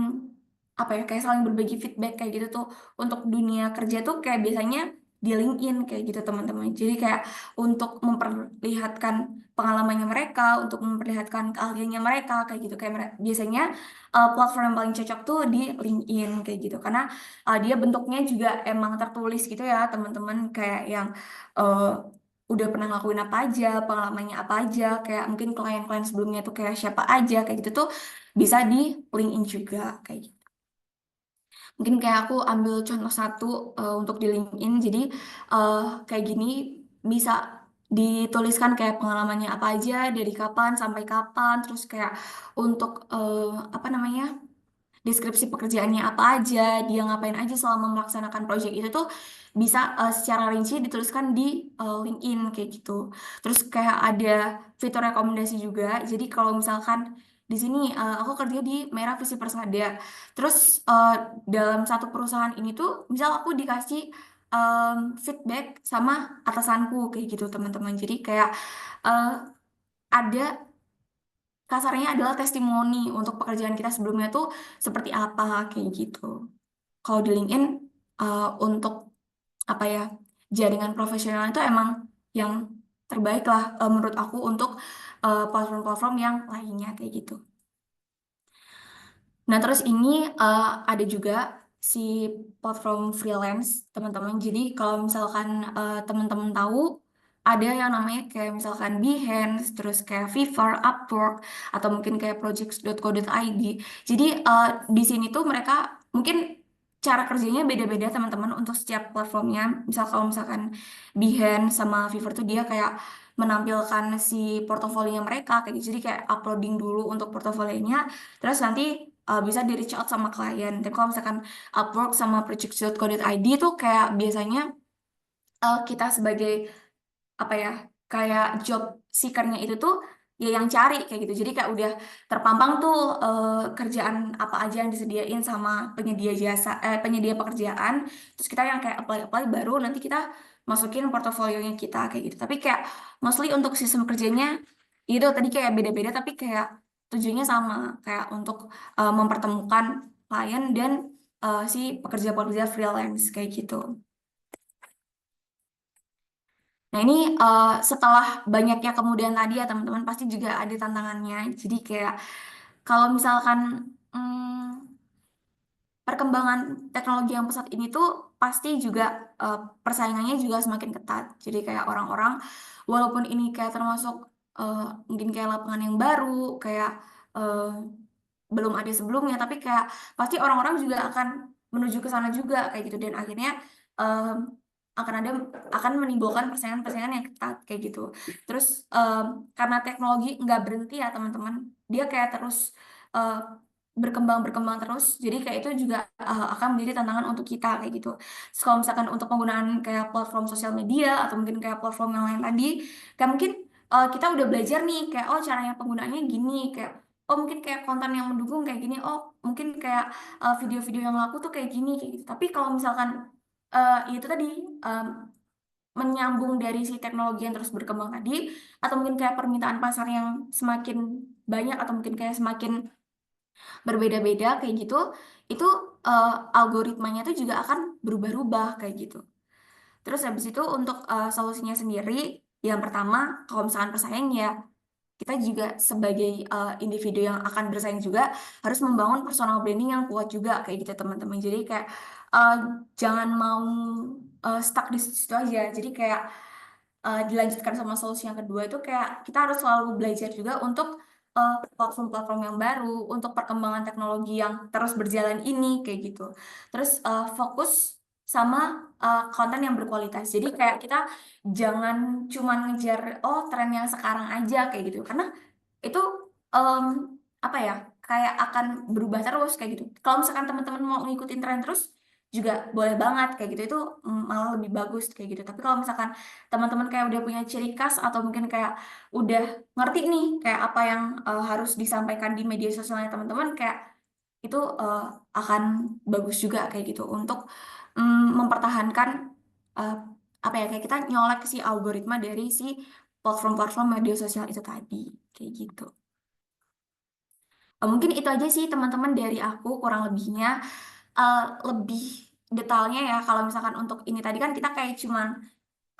apa ya kayak saling berbagi feedback kayak gitu tuh untuk dunia kerja tuh kayak biasanya di LinkedIn kayak gitu teman-teman jadi kayak untuk memperlihatkan pengalamannya mereka untuk memperlihatkan keahliannya mereka kayak gitu kayak biasanya platform yang paling cocok tuh di LinkedIn kayak gitu karena dia bentuknya juga emang tertulis gitu ya teman-teman kayak yang uh, udah pernah ngelakuin apa aja pengalamannya apa aja kayak mungkin klien-klien sebelumnya tuh kayak siapa aja kayak gitu tuh bisa di LinkedIn juga kayak gitu. Mungkin kayak aku ambil contoh satu untuk di LinkedIn. Jadi eh, kayak gini bisa dituliskan kayak pengalamannya apa aja dari kapan sampai kapan. Terus kayak untuk apa namanya deskripsi pekerjaannya apa aja, dia ngapain aja selama melaksanakan proyek itu tuh bisa secara rinci dituliskan di LinkedIn kayak gitu. Terus kayak ada fitur rekomendasi juga. Jadi kalau misalkan di sini aku kerja di Merah Visi Persada. Terus dalam satu perusahaan ini tuh, misal aku dikasih feedback sama atasanku kayak gitu teman-teman. Jadi kayak eh, ada kasarnya adalah testimoni untuk pekerjaan kita sebelumnya tuh seperti apa kayak gitu. Kalau di LinkedIn untuk apa ya jaringan profesional itu emang yang terbaik lah menurut aku untuk platform-platform yang lainnya kayak gitu. Nah terus ini ada juga si platform freelance, teman-teman. Jadi kalau misalkan teman-teman tahu ada yang namanya kayak misalkan Behance, terus kayak Fiverr, Upwork, atau mungkin kayak projects.co.id. Jadi di sini tuh mereka mungkin cara kerjanya beda-beda teman-teman untuk setiap platformnya. Misal kalau misalkan Behance sama Fiverr tuh dia kayak menampilkan si portofolionya mereka kayak gitu. Jadi kayak uploading dulu untuk portofolionya, terus nanti bisa di reach out sama klien. Tapi kalau misalkan Upwork sama projects.co.id tuh kayak biasanya kita sebagai apa ya, kayak job seekernya itu tuh ya yang cari kayak gitu. Jadi kayak udah terpampang tuh kerjaan apa aja yang disediain sama penyedia pekerjaan. Terus kita yang kayak apply apply baru nanti kita masukin portofolionya kita kayak gitu. Tapi kayak mostly untuk sistem kerjanya itu tadi kayak beda-beda tapi kayak tujuannya sama kayak untuk mempertemukan klien dan si pekerja-pekerja freelance kayak gitu. Nah ini setelah banyaknya kemudian tadi ya teman-teman pasti juga ada tantangannya. Jadi kayak kalau misalkan hmm, perkembangan teknologi yang pesat ini tuh pasti juga persaingannya juga semakin ketat. Jadi kayak orang-orang walaupun ini kayak termasuk mungkin kayak lapangan yang baru, kayak eh, belum ada sebelumnya, tapi kayak pasti orang-orang juga akan menuju ke sana juga kayak gitu dan akhirnya em, akan menimbulkan persaingan-persaingan yang ketat kayak gitu. Terus karena teknologi nggak berhenti ya teman-teman, dia kayak terus eh, berkembang terus. Jadi kayak itu juga akan menjadi tantangan untuk kita kayak gitu. Terus kalau misalkan untuk penggunaan kayak platform sosial media atau mungkin kayak platform yang lain tadi, kayak mungkin kita udah belajar nih kayak oh caranya penggunaannya gini kayak oh mungkin kayak konten yang mendukung kayak gini oh mungkin kayak video-video yang laku tuh kayak gitu tapi kalau misalkan itu tadi em, menyambung dari si teknologi yang terus berkembang tadi atau mungkin kayak permintaan pasar yang semakin banyak atau mungkin kayak semakin berbeda-beda kayak gitu itu algoritmanya tuh juga akan berubah-ubah kayak gitu. Terus habis itu untuk solusinya sendiri yang pertama kalau misalkan pesaing ya kita juga sebagai individu yang akan bersaing juga harus membangun personal branding yang kuat juga kayak gitu teman-teman. Jadi kayak uh, jangan mau stuck di situ aja. Jadi kayak dilanjutkan sama solusi yang kedua itu kayak kita harus selalu belajar juga untuk platform-platform yang baru, untuk perkembangan teknologi yang terus berjalan ini kayak gitu. Terus fokus sama konten yang berkualitas. Jadi kayak kita jangan cuma ngejar oh tren yang sekarang aja kayak gitu. Karena itu em, apa ya kayak akan berubah terus kayak gitu. Kalau misalkan teman-teman mau ngikutin tren terus juga boleh banget kayak gitu itu malah lebih bagus kayak gitu. Tapi kalau misalkan teman-teman kayak udah punya ciri khas atau mungkin kayak udah ngerti nih kayak apa yang harus disampaikan di media sosialnya teman-teman kayak itu akan bagus juga kayak gitu untuk mempertahankan eh, apa ya kayak kita nyolek si algoritma dari si platform-platform media sosial itu tadi kayak gitu. Mungkin itu aja sih teman-teman dari aku kurang lebihnya. Lebih detailnya ya kalau misalkan untuk ini tadi kan kita kayak cuman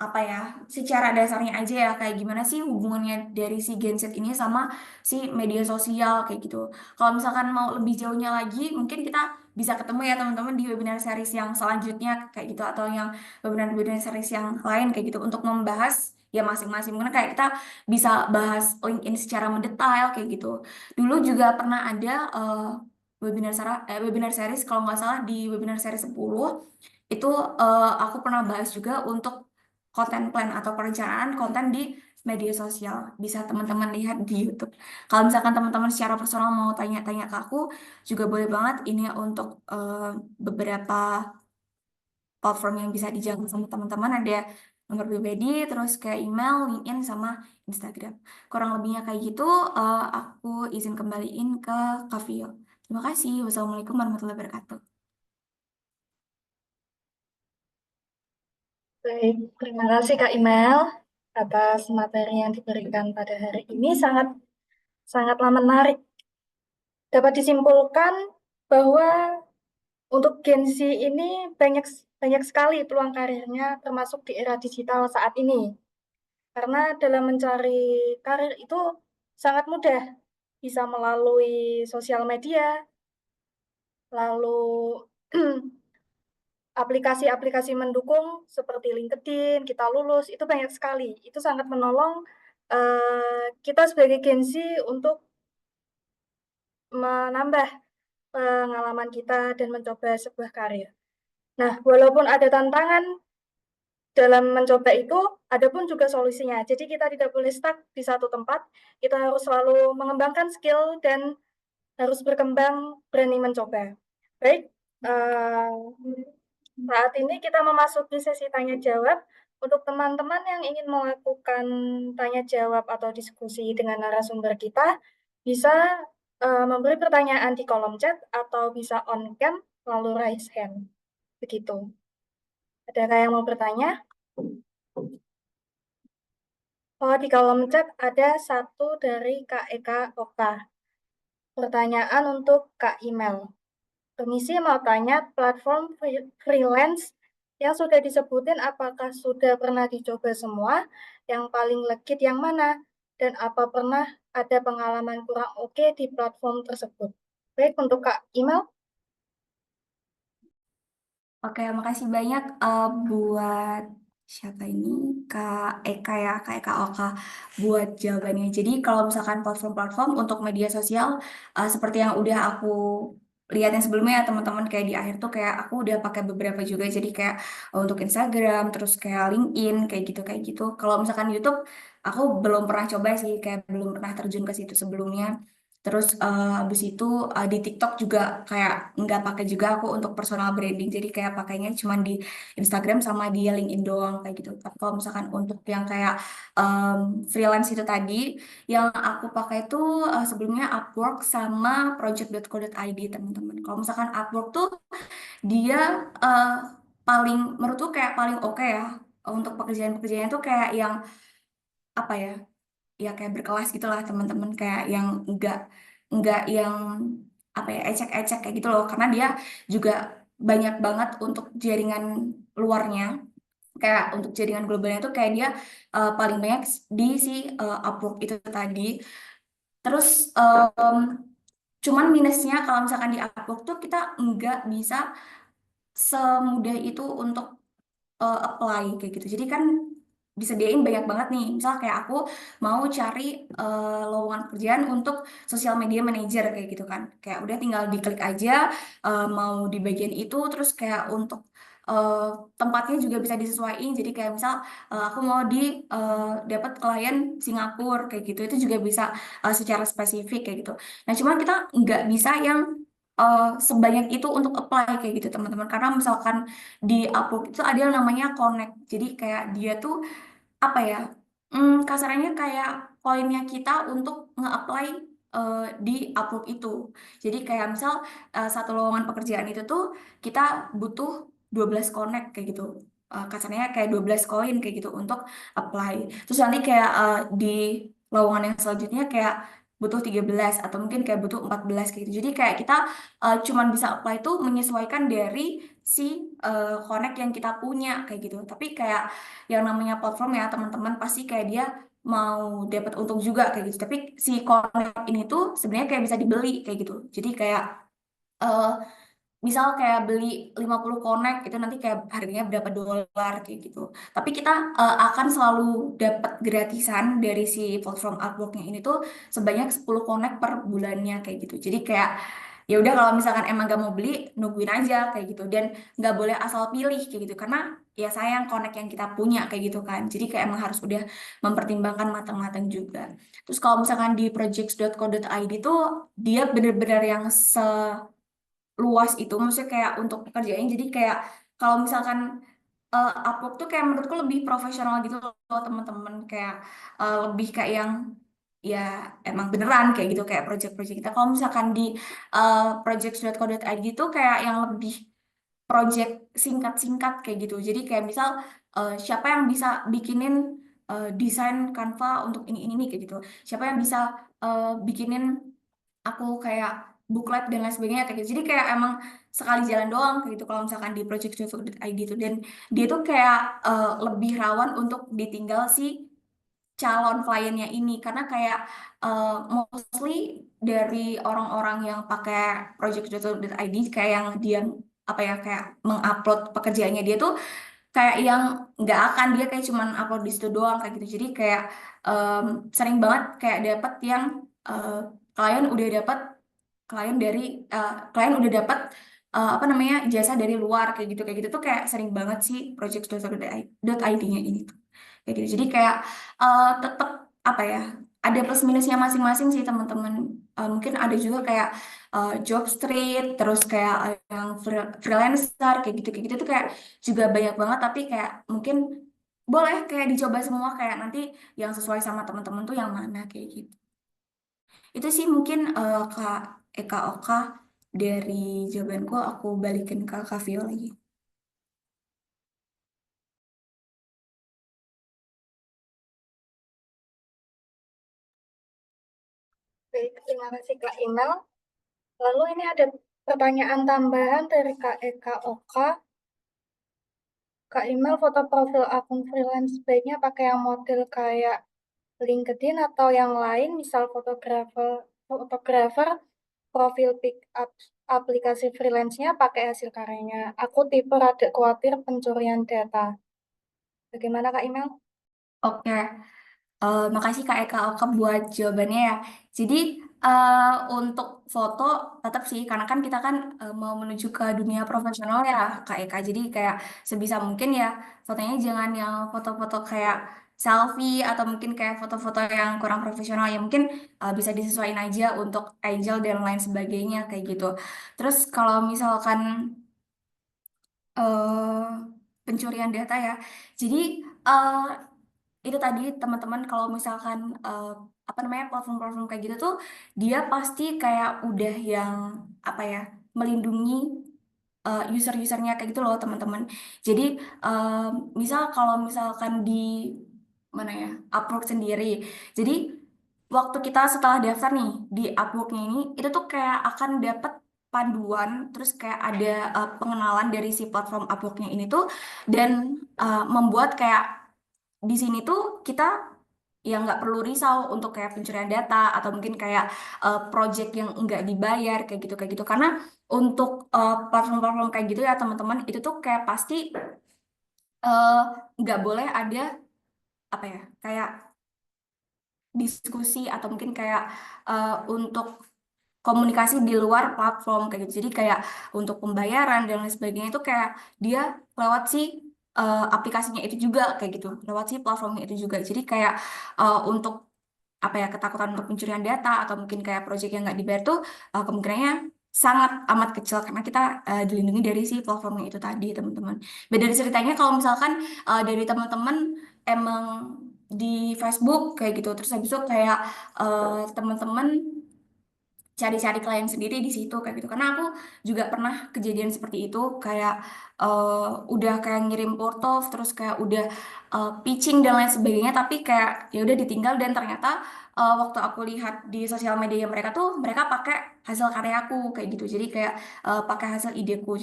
apa ya secara dasarnya aja ya kayak gimana sih hubungannya dari si Gen Z ini sama si media sosial kayak gitu. Kalau misalkan mau lebih jauhnya lagi mungkin kita bisa ketemu ya teman-teman di webinar series yang selanjutnya kayak gitu atau yang webinar-webinar series yang lain kayak gitu untuk membahas ya masing-masing karena kayak kita bisa bahas LinkedIn secara mendetail kayak gitu. Dulu juga pernah ada webinar series kalau nggak salah di webinar series 10 itu aku pernah bahas juga untuk konten plan atau perencanaan konten di media sosial. Bisa teman-teman lihat di YouTube. Kalau misalkan teman-teman secara personal mau tanya-tanya ke aku, juga boleh banget ini ya untuk beberapa platform yang bisa dijangkau sama teman-teman. Ada nomor pribadi, terus kayak email, LinkedIn, sama Instagram. Kurang lebihnya kayak gitu, aku izin kembaliin ke Kak Vio. Terima kasih. Wassalamualaikum warahmatullahi wabarakatuh. Baik, terima kasih Kak Imel atas materi yang diberikan pada hari ini sangatlah menarik. Dapat disimpulkan bahwa untuk Gen Z ini banyak banyak sekali peluang karirnya termasuk di era digital saat ini. Karena dalam mencari karir itu sangat mudah, bisa melalui sosial media, lalu aplikasi-aplikasi mendukung seperti LinkedIn, Kita Lulus, itu banyak sekali. Itu sangat menolong kita sebagai Gen Z untuk menambah pengalaman kita dan mencoba sebuah karir. Nah, walaupun ada tantangan dalam mencoba itu, ada pun juga solusinya. Jadi kita tidak boleh stuck di satu tempat, kita harus selalu mengembangkan skill dan harus berkembang, berani mencoba. Baik, saat ini kita memasuki sesi tanya jawab. Untuk teman-teman yang ingin melakukan tanya jawab atau diskusi dengan narasumber kita, bisa memberi pertanyaan di kolom chat atau bisa on cam lalu raise hand. Begitu. Adakah yang mau bertanya? Oh, di kolom chat ada satu dari Kak Eka Oka. Pertanyaan untuk Kak Email. Permisi mau tanya, platform freelance yang sudah disebutin apakah sudah pernah dicoba semua? Yang paling legit yang mana? Dan apa pernah ada pengalaman kurang oke di platform tersebut? Baik, untuk Kak Email. Oke, makasih banyak buat siapa ini? Kak Eka ya, Kak Eka Oka buat jawabannya. Jadi kalau misalkan platform-platform untuk media sosial seperti yang udah aku lihat yang sebelumnya ya teman-teman, kayak di akhir tuh kayak aku udah pakai beberapa juga. Jadi kayak untuk Instagram, terus kayak LinkedIn, kayak gitu kayak gitu. Kalau misalkan YouTube aku belum pernah coba sih, kayak belum pernah terjun ke situ sebelumnya. Terus habis itu di TikTok juga kayak nggak pakai juga aku untuk personal branding. Jadi kayak pakainya cuma di Instagram sama di LinkedIn doang kayak gitu. Tapi kalau misalkan untuk yang kayak freelance itu tadi, yang aku pakai itu sebelumnya Upwork sama project.co.id teman-teman. Kalau misalkan Upwork tuh dia eh, paling menurutku kayak paling oke ya untuk pekerjaan-pekerjaan itu kayak yang apa ya kayak berkelas gitu lah teman-teman kayak yang enggak yang apa ya ecek-ecek kayak gitu loh karena dia juga banyak banget untuk jaringan luarnya kayak untuk jaringan globalnya tuh kayak dia paling banyak di si Upwork itu tadi terus cuman minusnya kalau misalkan di Upwork tuh kita nggak bisa semudah itu untuk apply kayak gitu. Jadi kan disediain banyak banget nih. Misal kayak aku mau cari lowongan pekerjaan untuk sosial media manager kayak gitu kan. Kayak udah tinggal diklik aja mau di bagian itu terus kayak untuk eh, tempatnya juga bisa disesuaikan. Jadi kayak misal aku mau di dapat klien Singapura kayak gitu. Itu juga bisa secara spesifik kayak gitu. Nah, cuman kita nggak bisa yang sebanyak itu untuk apply kayak gitu teman-teman karena misalkan di Upwork itu ada yang namanya connect. Jadi kayak dia tuh apa ya? Kasarnya kayak poinnya kita untuk nge-apply di Upwork itu. Jadi kayak misal satu lowongan pekerjaan itu tuh kita butuh 12 connect kayak gitu. Kasarnya kayak 12 koin kayak gitu untuk apply. Terus nanti kayak di lowongan yang selanjutnya kayak butuh 13 atau mungkin kayak butuh 14 kayak gitu. Jadi kayak kita cuman bisa apply tuh menyesuaikan dari si connect yang kita punya kayak gitu. Tapi kayak yang namanya platform ya teman-teman pasti kayak dia mau dapat untung juga kayak gitu. Tapi si connect ini tuh sebenarnya kayak bisa dibeli kayak gitu. Jadi kayak eh, misal kayak beli 50 connect itu nanti kayak harganya berapa dolar kayak gitu. Tapi kita akan selalu dapat gratisan dari si platform Upwork-nya ini tuh sebanyak 10 connect per bulannya kayak gitu. Jadi kayak ya udah kalau misalkan emang gak mau beli nungguin aja kayak gitu dan nggak boleh asal pilih kayak gitu karena ya sayang connect yang kita punya kayak gitu kan. Jadi kayak emang harus udah mempertimbangkan matang-matang juga. Terus kalau misalkan di projects.co.id tuh dia bener-bener yang luas itu maksudnya kayak untuk pekerjaan jadi kayak kalau misalkan Upwork tuh kayak menurutku lebih profesional gitu loh teman-teman kayak lebih kayak yang ya emang beneran kayak gitu kayak project-project kita kalau misalkan di projects.co.id tuh kayak yang lebih project singkat-singkat kayak gitu jadi kayak misal siapa yang bisa bikinin desain Canva untuk ini kayak gitu siapa yang bisa bikinin aku kayak booklet dan lain sebagainya kayak gitu. Jadi kayak emang sekali jalan doang kayak gitu kalau misalkan di project.co.id itu dan dia tuh kayak lebih rawan untuk ditinggal si calon kliennya ini karena kayak mostly dari orang-orang yang pakai project.co.id kayak yang dia apa ya kayak mengupload pekerjaannya dia tuh kayak yang nggak akan dia kayak cuman upload di situ doang kayak gitu. Jadi kayak em, sering banget kayak dapet yang klien udah dapat klien dari klien udah dapat apa namanya jasa dari luar kayak gitu tuh kayak sering banget sih project.id-nya ini tuh kayak gitu. Jadi kayak tetap apa ya ada plus minusnya masing-masing sih teman-teman. Mungkin ada juga kayak job street terus kayak yang freelancer kayak gitu tuh kayak juga banyak banget tapi kayak mungkin boleh kayak dicoba semua kayak nanti yang sesuai sama teman-teman tuh yang mana kayak gitu. Itu sih mungkin Kak Eka Oka dari jawabanku aku balikin ke Kak Vio lagi. Baik, terima kasih Kak Imel. Lalu ini ada pertanyaan tambahan dari Kak Eka Oka. Kak Imel, foto profil akun freelance baiknya pakai yang model kayak LinkedIn atau yang lain, misal fotografer profil pick up aplikasi freelance-nya pakai hasil karyanya. Aku tipe rada khawatir pencurian data. Bagaimana Kak Imel? Oke, makasih Kak Eka Oka buat jawabannya ya. Jadi untuk foto tetap sih, karena kan kita kan mau menuju ke dunia profesional ya Kak Eka. Jadi kayak sebisa mungkin ya fotonya jangan yang foto-foto kayak selfie atau mungkin kayak foto-foto yang kurang profesional ya mungkin bisa disesuaikan aja untuk angel dan lain sebagainya kayak gitu. Terus kalau misalkan eh pencurian data ya. Jadi eh, itu tadi teman-teman kalau misalkan apa namanya platform-platform kayak gitu tuh dia pasti kayak udah yang apa ya melindungi user-usernya kayak gitu loh teman-teman. Jadi eh, misal kalau misalkan di mana ya Upwork sendiri. Jadi waktu kita setelah daftar nih di Upworknya ini itu tuh kayak akan dapat panduan terus kayak ada pengenalan dari si platform Upworknya ini tuh dan membuat kayak di sini tuh kita yang nggak perlu risau untuk kayak pencurian data atau mungkin kayak project yang nggak dibayar kayak gitu karena untuk platform-platform kayak gitu ya teman-teman itu tuh kayak pasti eh, nggak boleh ada apa ya kayak diskusi atau mungkin kayak untuk komunikasi di luar platform kayak gitu. Jadi kayak untuk pembayaran dan lain sebagainya itu kayak dia lewat si aplikasinya itu juga kayak gitu, lewat si platformnya itu juga. Jadi kayak untuk apa ya ketakutan untuk pencurian data atau mungkin kayak proyek yang nggak dibayar tuh kemungkinannya sangat amat kecil karena kita dilindungi dari si platformnya itu tadi teman-teman. Beda dari ceritanya kalau misalkan dari teman-teman emang di Facebook kayak gitu terus habis itu kayak teman-teman cari-cari klien sendiri di situ kayak gitu karena aku juga pernah kejadian seperti itu kayak udah kayak ngirim portfolio terus kayak udah pitching dan lain sebagainya tapi kayak ya udah ditinggal dan ternyata waktu aku lihat di sosial media mereka tuh mereka pakai hasil karyaku kayak gitu jadi kayak pakai hasil ideku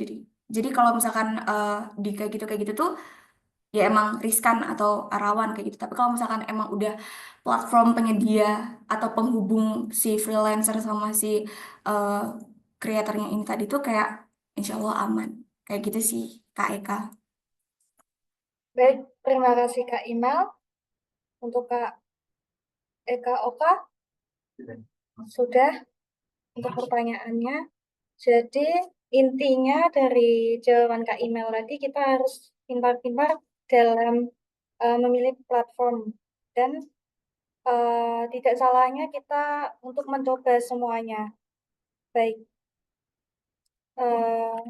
jadi kalau misalkan di kayak gitu tuh ya emang riskan atau rawan kayak gitu. Tapi kalau misalkan emang udah platform penyedia atau penghubung si freelancer sama si eh, kreatornya ini tadi tuh kayak insya Allah aman. Kayak gitu sih Kak Eka. Baik, terima kasih Kak Imel. Untuk Kak Eka Oka, sudah untuk pertanyaannya. Jadi, intinya dari jawaban Kak Imel tadi, kita harus pintar-pintar dalam memilih platform. Dan tidak salahnya kita untuk mencoba semuanya. Baik, eh,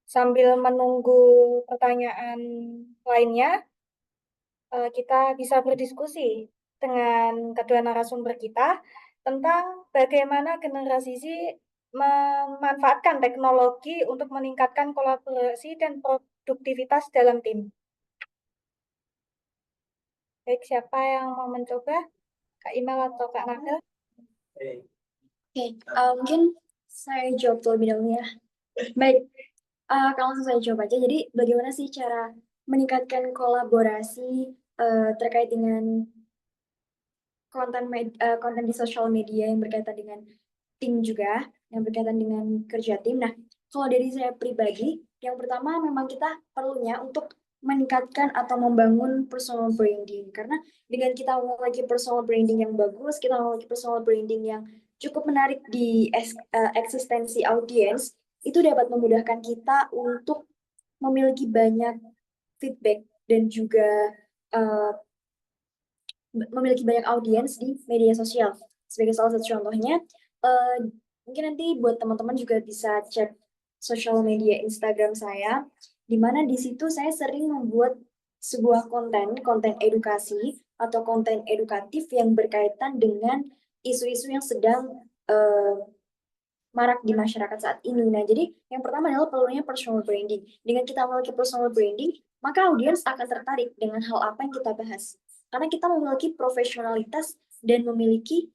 sambil menunggu pertanyaan lainnya, kita bisa berdiskusi dengan kedua narasumber kita tentang bagaimana generasi Z memanfaatkan teknologi untuk meningkatkan kolaborasi dan produktivitas dalam tim. Baik, siapa yang mau mencoba? Kak Imel atau Kak Nada? Oke, mungkin saya jawab terlebih dahulu ya. Baik, kalau langsung saya jawab aja. Jadi, bagaimana sih cara meningkatkan kolaborasi terkait dengan konten di sosial media yang berkaitan dengan tim juga, yang berkaitan dengan kerja tim. Nah, Kalau dari saya pribadi, yang pertama memang kita perlunya untuk meningkatkan atau membangun personal branding. Karena dengan kita memiliki personal branding yang bagus, kita memiliki personal branding yang cukup menarik di eksistensi audiens, itu dapat memudahkan kita untuk memiliki banyak feedback dan juga eh, memiliki banyak audiens di media sosial. Sebagai salah satu contohnya, eh, mungkin nanti buat teman-teman juga bisa cek sosial media Instagram saya, di mana di situ saya sering membuat sebuah konten edukasi atau konten edukatif yang berkaitan dengan isu-isu yang sedang eh, marak di masyarakat saat ini. Nah, jadi yang pertama adalah perlunya personal branding. Dengan kita memiliki personal branding, maka audiens akan tertarik dengan hal apa yang kita bahas. Karena kita memiliki profesionalitas dan memiliki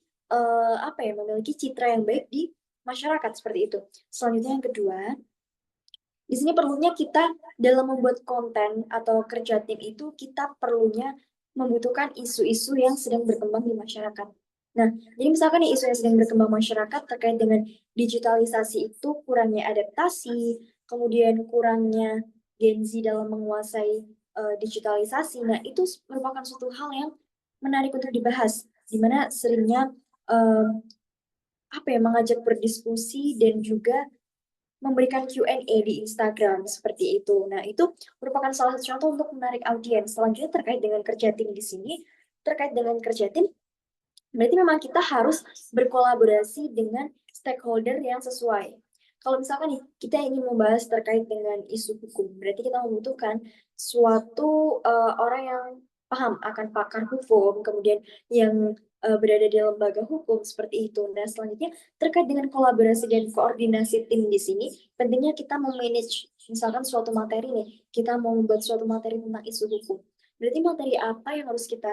memiliki citra yang baik di masyarakat seperti itu. Selanjutnya yang kedua, di sini perlunya kita dalam membuat konten atau kerja tim itu kita perlunya membutuhkan isu-isu yang sedang berkembang di masyarakat. Nah, jadi misalkan nih isu yang sedang berkembang masyarakat terkait dengan digitalisasi itu kurangnya adaptasi, kemudian kurangnya Gen Z dalam menguasai digitalisasi. Nah, itu merupakan suatu hal yang menarik untuk dibahas, di mana seringnya eh, mengajak berdiskusi dan juga memberikan Q&A di Instagram seperti itu. Nah, itu merupakan salah satu contoh untuk menarik audiens. Selanjutnya terkait dengan kerja tim di sini, terkait dengan kerja tim, berarti memang kita harus berkolaborasi dengan stakeholder yang sesuai. Kalau misalkan nih, kita ingin membahas terkait dengan isu hukum, berarti kita membutuhkan suatu orang yang paham akan pakar hukum, kemudian yang berada di lembaga hukum seperti itu. Nah, selanjutnya terkait dengan kolaborasi dan koordinasi tim di sini, pentingnya kita memanage misalkan suatu materi nih, kita mau membuat suatu materi tentang isu hukum. Berarti materi apa yang harus kita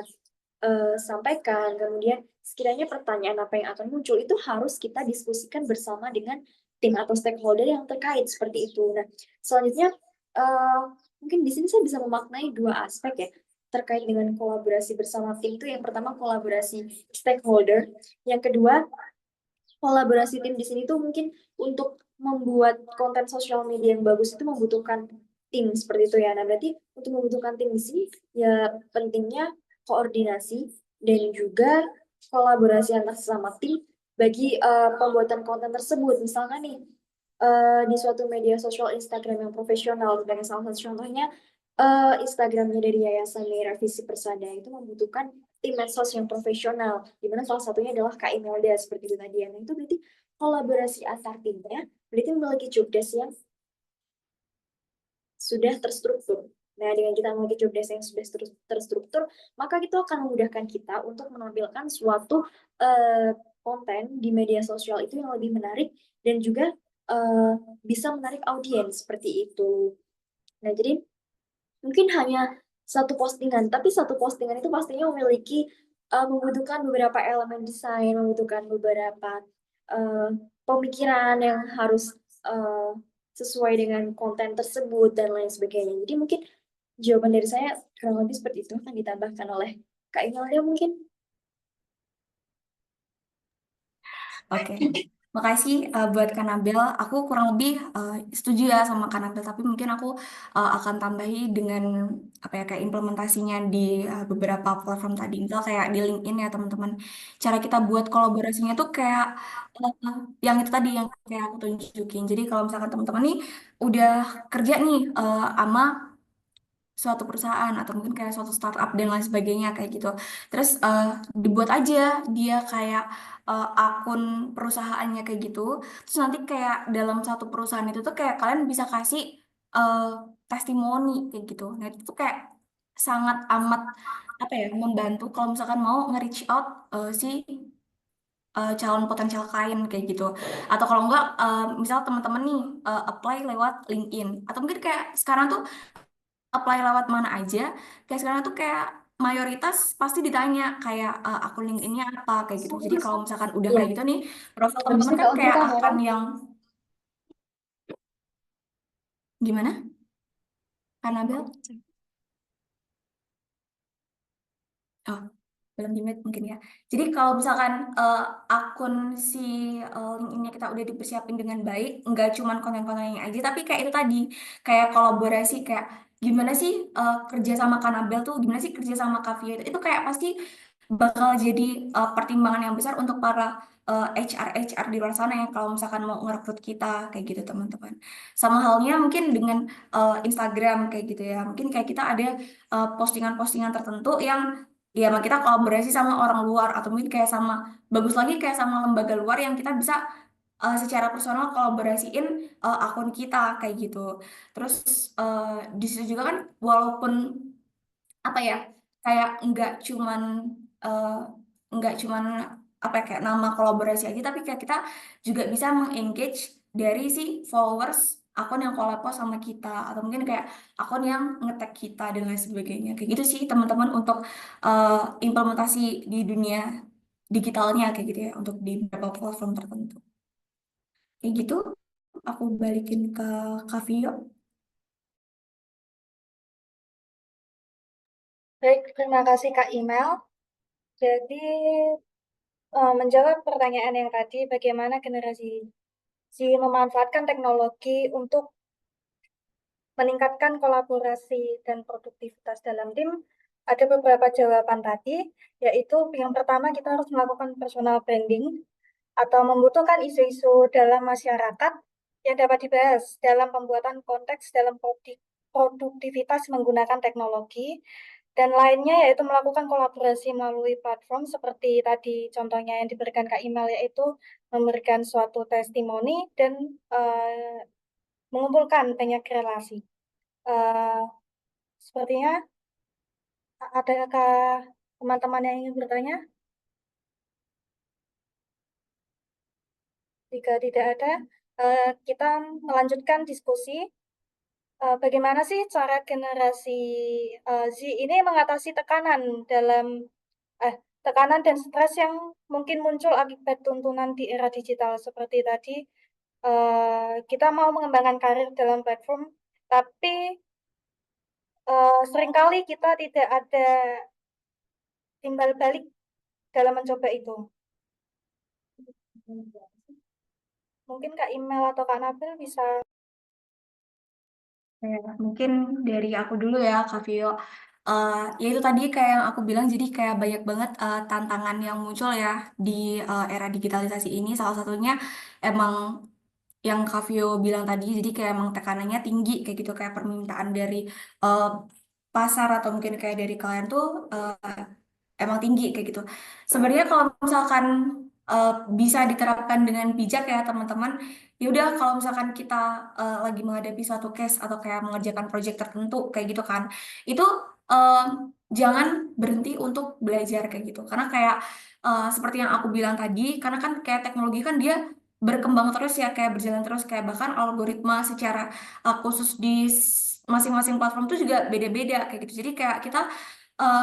sampaikan, kemudian sekiranya pertanyaan apa yang akan muncul itu harus kita diskusikan bersama dengan tim atau stakeholder yang terkait seperti itu. Nah, selanjutnya eh, mungkin di sini saya bisa memaknai dua aspek ya terkait dengan kolaborasi bersama tim itu yang pertama kolaborasi stakeholder, yang kedua kolaborasi tim di sini tuh mungkin untuk membuat konten sosial media yang bagus itu membutuhkan tim seperti itu ya. Nah, berarti untuk membutuhkan tim di sini ya pentingnya koordinasi dan juga kolaborasi antar sesama tim bagi pembuatan konten tersebut. Misalkan nih di suatu media sosial Instagram yang profesional sebagai salah satu contohnya Instagramnya dari Yayasan Merah Visi Persada itu membutuhkan tim medsos yang profesional, di mana salah satunya adalah Kak Imelda seperti itu tadi. Nah, itu berarti kolaborasi antar timnya, berarti memiliki jobdesk yang sudah terstruktur. Nah, dengan kita memiliki jobdesk yang sudah terstruktur, maka itu akan memudahkan kita untuk menampilkan suatu konten di media sosial itu yang lebih menarik dan juga eh, bisa menarik audiens seperti itu. Nah, jadi mungkin hanya satu postingan, tapi satu postingan itu pastinya memiliki membutuhkan beberapa elemen desain, membutuhkan beberapa uh, pemikiran yang harus uh, sesuai dengan konten tersebut dan lain sebagainya. Jadi mungkin jawaban dari saya kurang lebih seperti itu akan ditambahkan oleh Kak Imelda mungkin. Oke, makasih buat Kanabel. Aku kurang lebih setuju ya sama Kanabel, tapi mungkin aku akan tambahi dengan apa ya kayak implementasinya di beberapa platform tadi. Misal kayak di LinkedIn ya teman-teman. Cara kita buat kolaborasinya tuh kayak uh, yang itu tadi yang kayak aku tunjukin. Jadi kalau misalkan teman-teman nih udah kerja nih sama suatu perusahaan atau mungkin kayak suatu startup dan lain sebagainya kayak gitu. Terus dibuat aja dia kayak akun perusahaannya kayak gitu. Terus nanti kayak dalam satu perusahaan itu tuh kayak kalian bisa kasih eh, testimoni kayak gitu. Nah itu tuh kayak sangat amat apa ya membantu kalau misalkan mau nge-reach out si calon potensial klien kayak gitu. Atau kalau enggak misal teman-teman nih apply lewat LinkedIn atau mungkin kayak sekarang tuh apply lewat mana aja. Kayak sekarang tuh kayak mayoritas pasti ditanya kayak akun LinkedIn-nya apa kayak gitu. Jadi kalau misalkan udah Iya, kayak gitu nih, profil habis teman-teman itu kan kalau kayak kita akan yang gimana? Kanabel? Oh. belum di-mute mungkin ya. Jadi kalau misalkan akun si LinkedIn-nya kita udah dipersiapin dengan baik, nggak cuman konten-kontennya aja, tapi kayak itu tadi, kayak kolaborasi, kayak gimana sih kerja sama Kanabel tuh, gimana sih kerja sama Kavia itu kayak pasti bakal jadi pertimbangan yang besar untuk para HR di luar sana yang kalau misalkan mau ngerekrut kita kayak gitu teman-teman. Sama halnya mungkin dengan Instagram kayak gitu ya. Mungkin kayak kita ada postingan-postingan tertentu yang ya emang kita kolaborasi sama orang luar atau mungkin kayak sama bagus lagi kayak sama lembaga luar yang kita bisa secara personal kolaborasiin akun kita kayak gitu. Terus di situ juga kan walaupun apa ya kayak eh, nggak cuman apa ya, kayak nama kolaborasi aja tapi kayak kita juga bisa mengengage dari si followers akun yang kolabo sama kita atau mungkin kayak akun yang nge-tag kita dan lain sebagainya kayak gitu sih teman-teman untuk implementasi di dunia digitalnya kayak gitu ya untuk di beberapa platform tertentu kayak gitu aku balikin ke Kavio. Baik, terima kasih Kak Email. Jadi, menjawab pertanyaan yang tadi, bagaimana generasi Z memanfaatkan teknologi untuk meningkatkan kolaborasi dan produktivitas dalam tim, ada beberapa jawaban tadi, yaitu yang pertama kita harus melakukan personal branding atau membutuhkan isu-isu dalam masyarakat yang dapat dibahas dalam pembuatan konteks dalam produktivitas menggunakan teknologi, dan lainnya yaitu melakukan kolaborasi melalui platform seperti tadi contohnya yang diberikan Kak Email, yaitu memberikan suatu testimoni dan mengumpulkan banyak relasi. Eh, Sepertinya adakah teman-teman yang ingin bertanya? Jika tidak ada, kita melanjutkan diskusi. Bagaimana sih cara generasi Z ini mengatasi tekanan dan stres yang mungkin muncul akibat tuntunan di era digital seperti tadi, kita mau mengembangkan karir dalam platform, tapi seringkali kita tidak ada timbal balik dalam mencoba itu. Mungkin Kak Email atau Kak Nabil bisa. Ya, mungkin dari aku dulu ya, Kak Vio. Ya itu tadi kayak yang aku bilang, jadi kayak banyak banget tantangan yang muncul ya di era digitalisasi ini. Salah satunya emang yang Kak Vio bilang tadi, jadi kayak emang tekanannya tinggi, kayak gitu, kayak permintaan dari eh, pasar atau mungkin kayak dari klien tuh emang tinggi kayak gitu. Sebenarnya kalau misalkan eh, bisa diterapkan dengan bijak ya teman-teman, ya udah kalau misalkan kita lagi menghadapi suatu case atau kayak mengerjakan project tertentu kayak gitu kan, itu eh, jangan berhenti untuk belajar kayak gitu. Karena kayak seperti yang aku bilang tadi, karena kan kayak teknologi kan dia berkembang terus ya, kayak berjalan terus kayak bahkan algoritma secara khusus di masing-masing platform itu juga beda-beda kayak gitu. Jadi kayak kita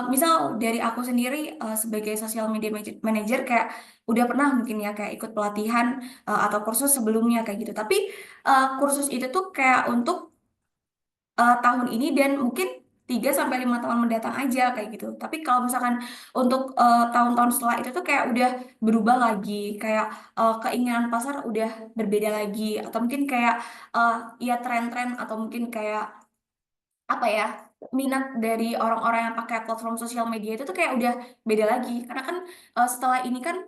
misal dari aku sendiri sebagai social media manager kayak udah pernah mungkin ya kayak ikut pelatihan atau kursus sebelumnya kayak gitu. Tapi kursus itu tuh kayak untuk tahun ini dan mungkin 3 sampai 5 tahun mendatang aja kayak gitu. Tapi kalau misalkan untuk tahun-tahun setelah itu tuh kayak udah berubah lagi, kayak keinginan pasar udah berbeda lagi, atau mungkin kayak uh, ya tren-tren atau mungkin kayak apa ya minat dari orang-orang yang pakai platform sosial media itu tuh kayak udah beda lagi karena kan setelah ini kan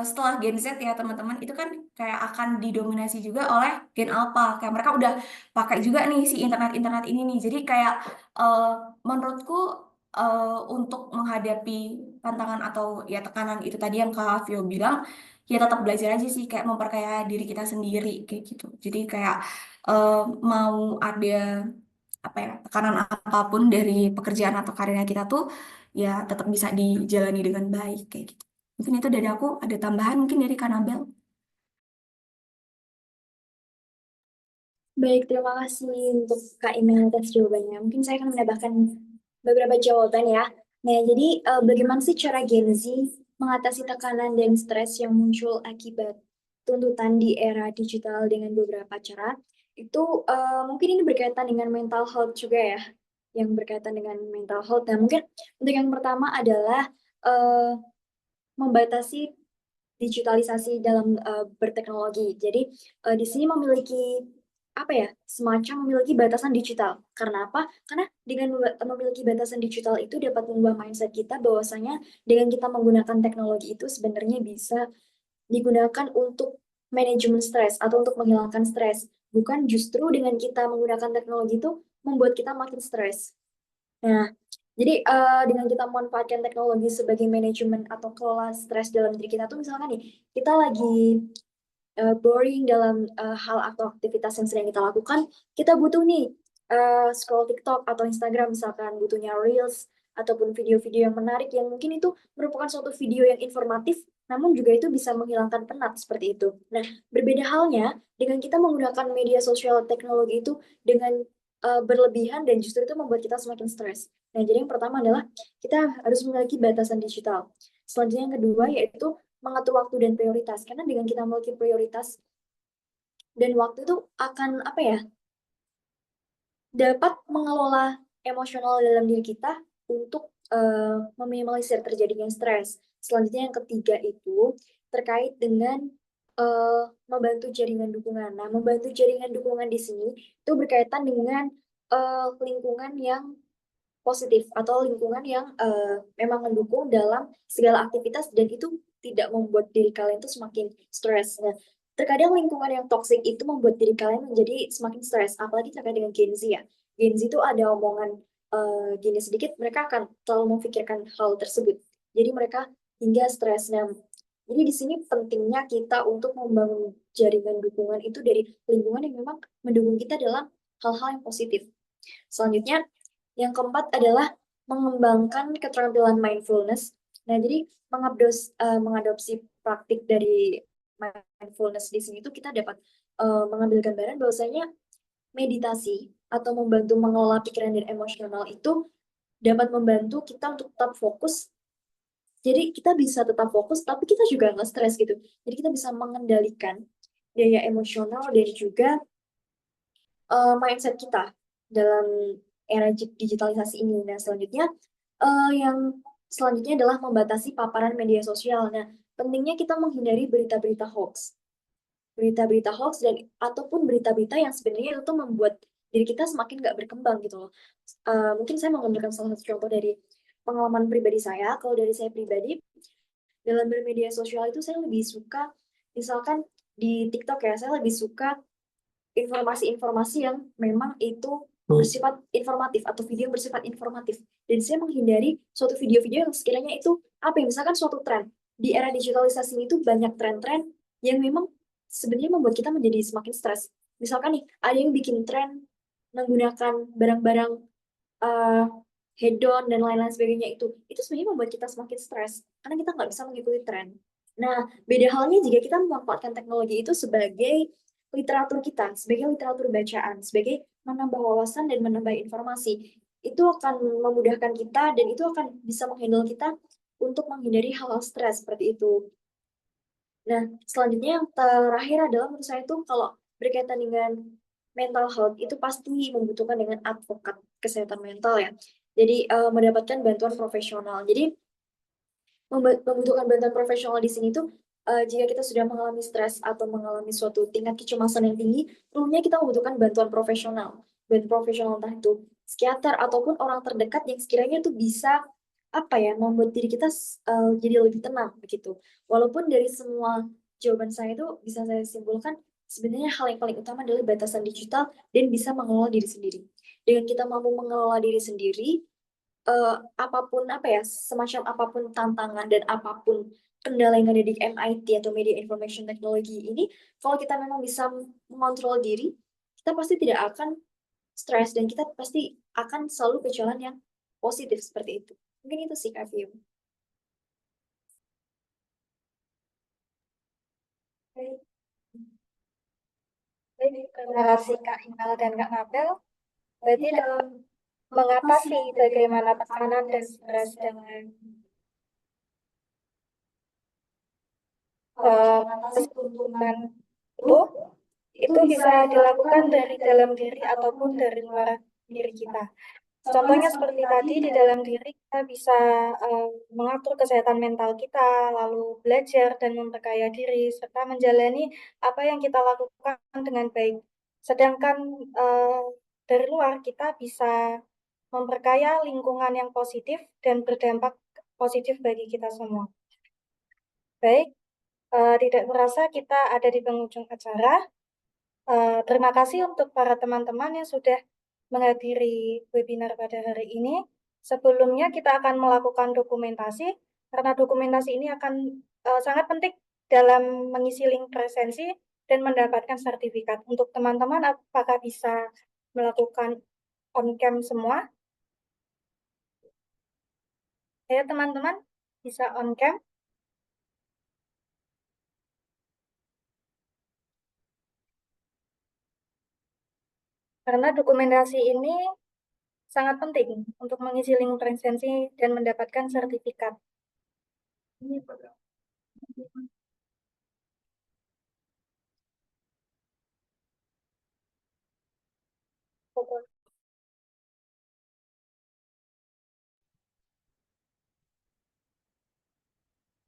setelah Gen Z ya teman-teman itu kan kayak akan didominasi juga oleh Gen Alpha kayak mereka udah pakai juga nih si internet ini nih jadi kayak eh, menurutku untuk menghadapi tantangan atau ya tekanan itu tadi yang Kak Vio bilang ya tetap belajar aja sih kayak memperkaya diri kita sendiri kayak gitu jadi kayak eh, mau ada apa ya tekanan apapun dari pekerjaan atau karirnya kita tuh ya tetap bisa dijalani dengan baik kayak gitu. Mungkin itu dari aku ada tambahan mungkin dari Kanabel. Baik, terima kasih untuk Kak Email atas jawabannya. Mungkin saya akan menambahkan beberapa jawaban ya. Nah, jadi bagaimana sih cara Gen Z mengatasi tekanan dan stres yang muncul akibat tuntutan di era digital dengan beberapa cara? Itu mungkin ini berkaitan dengan mental health juga ya, yang berkaitan dengan mental health. Nah, mungkin untuk yang pertama adalah eh, membatasi digitalisasi dalam berteknologi. Jadi di sini memiliki apa ya, semacam memiliki batasan digital. Karena apa? Karena dengan memiliki batasan digital itu dapat mengubah mindset kita bahwasanya dengan kita menggunakan teknologi itu sebenarnya bisa digunakan untuk manajemen stres atau untuk menghilangkan stres. Bukan justru dengan kita menggunakan teknologi itu membuat kita makin stres. Nah, jadi dengan kita memanfaatkan teknologi sebagai manajemen atau kelola stres dalam diri kita tuh misalkan nih, kita lagi boring dalam hal atau aktivitas yang sedang kita lakukan, kita butuh nih scroll TikTok atau Instagram misalkan, butuhnya Reels ataupun video-video yang menarik yang mungkin itu merupakan suatu video yang informatif, namun juga itu bisa menghilangkan penat seperti itu. Nah, berbeda halnya dengan kita menggunakan media sosial teknologi itu dengan berlebihan dan justru itu membuat kita semakin stres. Nah, jadi yang pertama adalah kita harus memiliki batasan digital. Selanjutnya yang kedua yaitu mengatur waktu dan prioritas. Karena dengan kita memiliki prioritas dan waktu itu akan apa ya, dapat mengelola emosional dalam diri kita untuk meminimalisir terjadinya stres. Selanjutnya yang ketiga itu terkait dengan membantu jaringan dukungan. Nah, membantu jaringan dukungan di sini itu berkaitan dengan lingkungan yang positif atau lingkungan yang memang mendukung dalam segala aktivitas dan itu tidak membuat diri kalian itu semakin stres. Nah, terkadang lingkungan yang toksik itu membuat diri kalian menjadi semakin stres, apalagi terkait dengan Gen Z ya. Gen Z itu ada omongan gini sedikit, mereka akan selalu memikirkan hal tersebut. Jadi mereka hingga stres. Nah, jadi di sini pentingnya kita untuk membangun jaringan dukungan itu dari lingkungan yang memang mendukung kita dalam hal-hal yang positif. Selanjutnya, yang keempat adalah mengembangkan keterampilan mindfulness. Nah, jadi mengadopsi praktik dari mindfulness di sini itu kita dapat mengambil gambaran bahwasanya meditasi atau membantu mengelola pikiran dan emosional itu dapat membantu kita untuk tetap fokus. Jadi kita bisa tetap fokus, tapi kita juga nggak stres gitu. Jadi kita bisa mengendalikan daya emosional dan juga mindset kita dalam era digitalisasi ini. Nah, selanjutnya yang selanjutnya adalah membatasi paparan media sosial. Nah, pentingnya kita menghindari berita-berita hoax. Berita-berita hoax dan ataupun berita-berita yang sebenarnya itu membuat diri kita semakin nggak berkembang gitu loh. Mungkin saya mau mengambilkan salah satu contoh dari pengalaman pribadi saya. Kalau dari saya pribadi, dalam bermedia sosial itu saya lebih suka, misalkan di TikTok ya, saya lebih suka informasi-informasi yang memang itu bersifat informatif atau video yang bersifat informatif. Dan saya menghindari suatu video-video yang sekiranya itu apa ya, misalkan suatu tren. Di era digitalisasi itu banyak tren-tren yang memang sebenarnya membuat kita menjadi semakin stres. Misalkan nih, ada yang bikin tren menggunakan barang-barang uh, hedon dan lain-lain sebagainya itu sebenarnya membuat kita semakin stres karena kita nggak bisa mengikuti tren. Nah, beda halnya jika kita memanfaatkan teknologi itu sebagai literatur kita, sebagai literatur bacaan, sebagai menambah wawasan dan menambah informasi. Itu akan memudahkan kita dan itu akan bisa menghandle kita untuk menghindari hal-hal stres seperti itu. Nah, selanjutnya yang terakhir adalah menurut saya itu kalau berkaitan dengan mental health itu pasti membutuhkan dengan advokat kesehatan mental ya. Jadi mendapatkan bantuan profesional. Jadi membutuhkan bantuan profesional di sini tuh jika kita sudah mengalami stres atau mengalami suatu tingkat kecemasan yang tinggi, perlunya kita membutuhkan bantuan profesional. Bantuan profesional entah itu psikiater ataupun orang terdekat yang sekiranya tuh bisa apa ya membuat diri kita jadi lebih tenang begitu. Walaupun dari semua jawaban saya itu bisa saya simpulkan sebenarnya hal yang paling utama adalah batasan digital dan bisa mengelola diri sendiri. Dengan kita mampu mengelola diri sendiri, apapun apa ya, semacam apapun tantangan dan apapun kendala yang ada di MIT atau Media Information Technology ini, kalau kita memang bisa mengontrol diri, kita pasti tidak akan stres dan kita pasti akan selalu ke jalan yang positif seperti itu. Mungkin itu sih Kak View. Jadi generasi Kak Inal dan Kak Nabel, berarti dalam mengatasi bagaimana tekanan dan stres dengan mengatasi tuntutan itu, itu bisa dilakukan dari dalam diri ataupun dari luar diri kita. Contohnya seperti tadi, di dalam diri kita bisa mengatur kesehatan mental kita, lalu belajar dan memperkaya diri, serta menjalani apa yang kita lakukan dengan baik. Sedangkan dari luar kita bisa memperkaya lingkungan yang positif dan berdampak positif bagi kita semua. Baik, tidak terasa kita ada di penghujung acara. Terima kasih untuk para teman-teman yang sudah menghadiri webinar pada hari ini. Sebelumnya kita akan melakukan dokumentasi, karena dokumentasi ini akan sangat penting dalam mengisi link presensi dan mendapatkan sertifikat. Untuk teman-teman, apakah bisa melakukan on-cam semua? Ya, teman-teman, bisa on-cam. Karena dokumentasi ini sangat penting untuk mengisi link presensi dan mendapatkan sertifikat.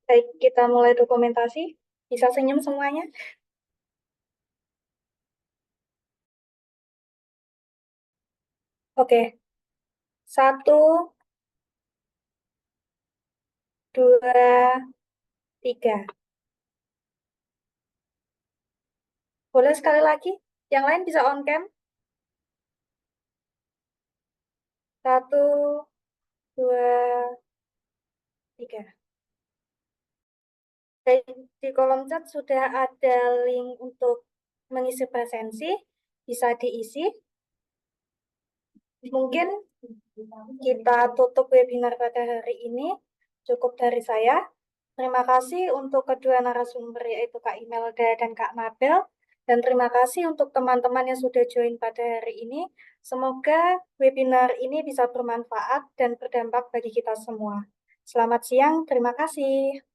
Baik, kita mulai dokumentasi. Bisa senyum semuanya? Oke. 1, 2, 3. Boleh sekali lagi? Yang lain bisa on cam? 1, 2, 3. Di kolom chat sudah ada link untuk mengisi presensi. Bisa diisi. Mungkin kita tutup webinar pada hari ini. Cukup dari saya. Terima kasih untuk kedua narasumber yaitu Kak Imelda dan Kak Mabel. Dan terima kasih untuk teman-teman yang sudah join pada hari ini. Semoga webinar ini bisa bermanfaat dan berdampak bagi kita semua. Selamat siang, terima kasih.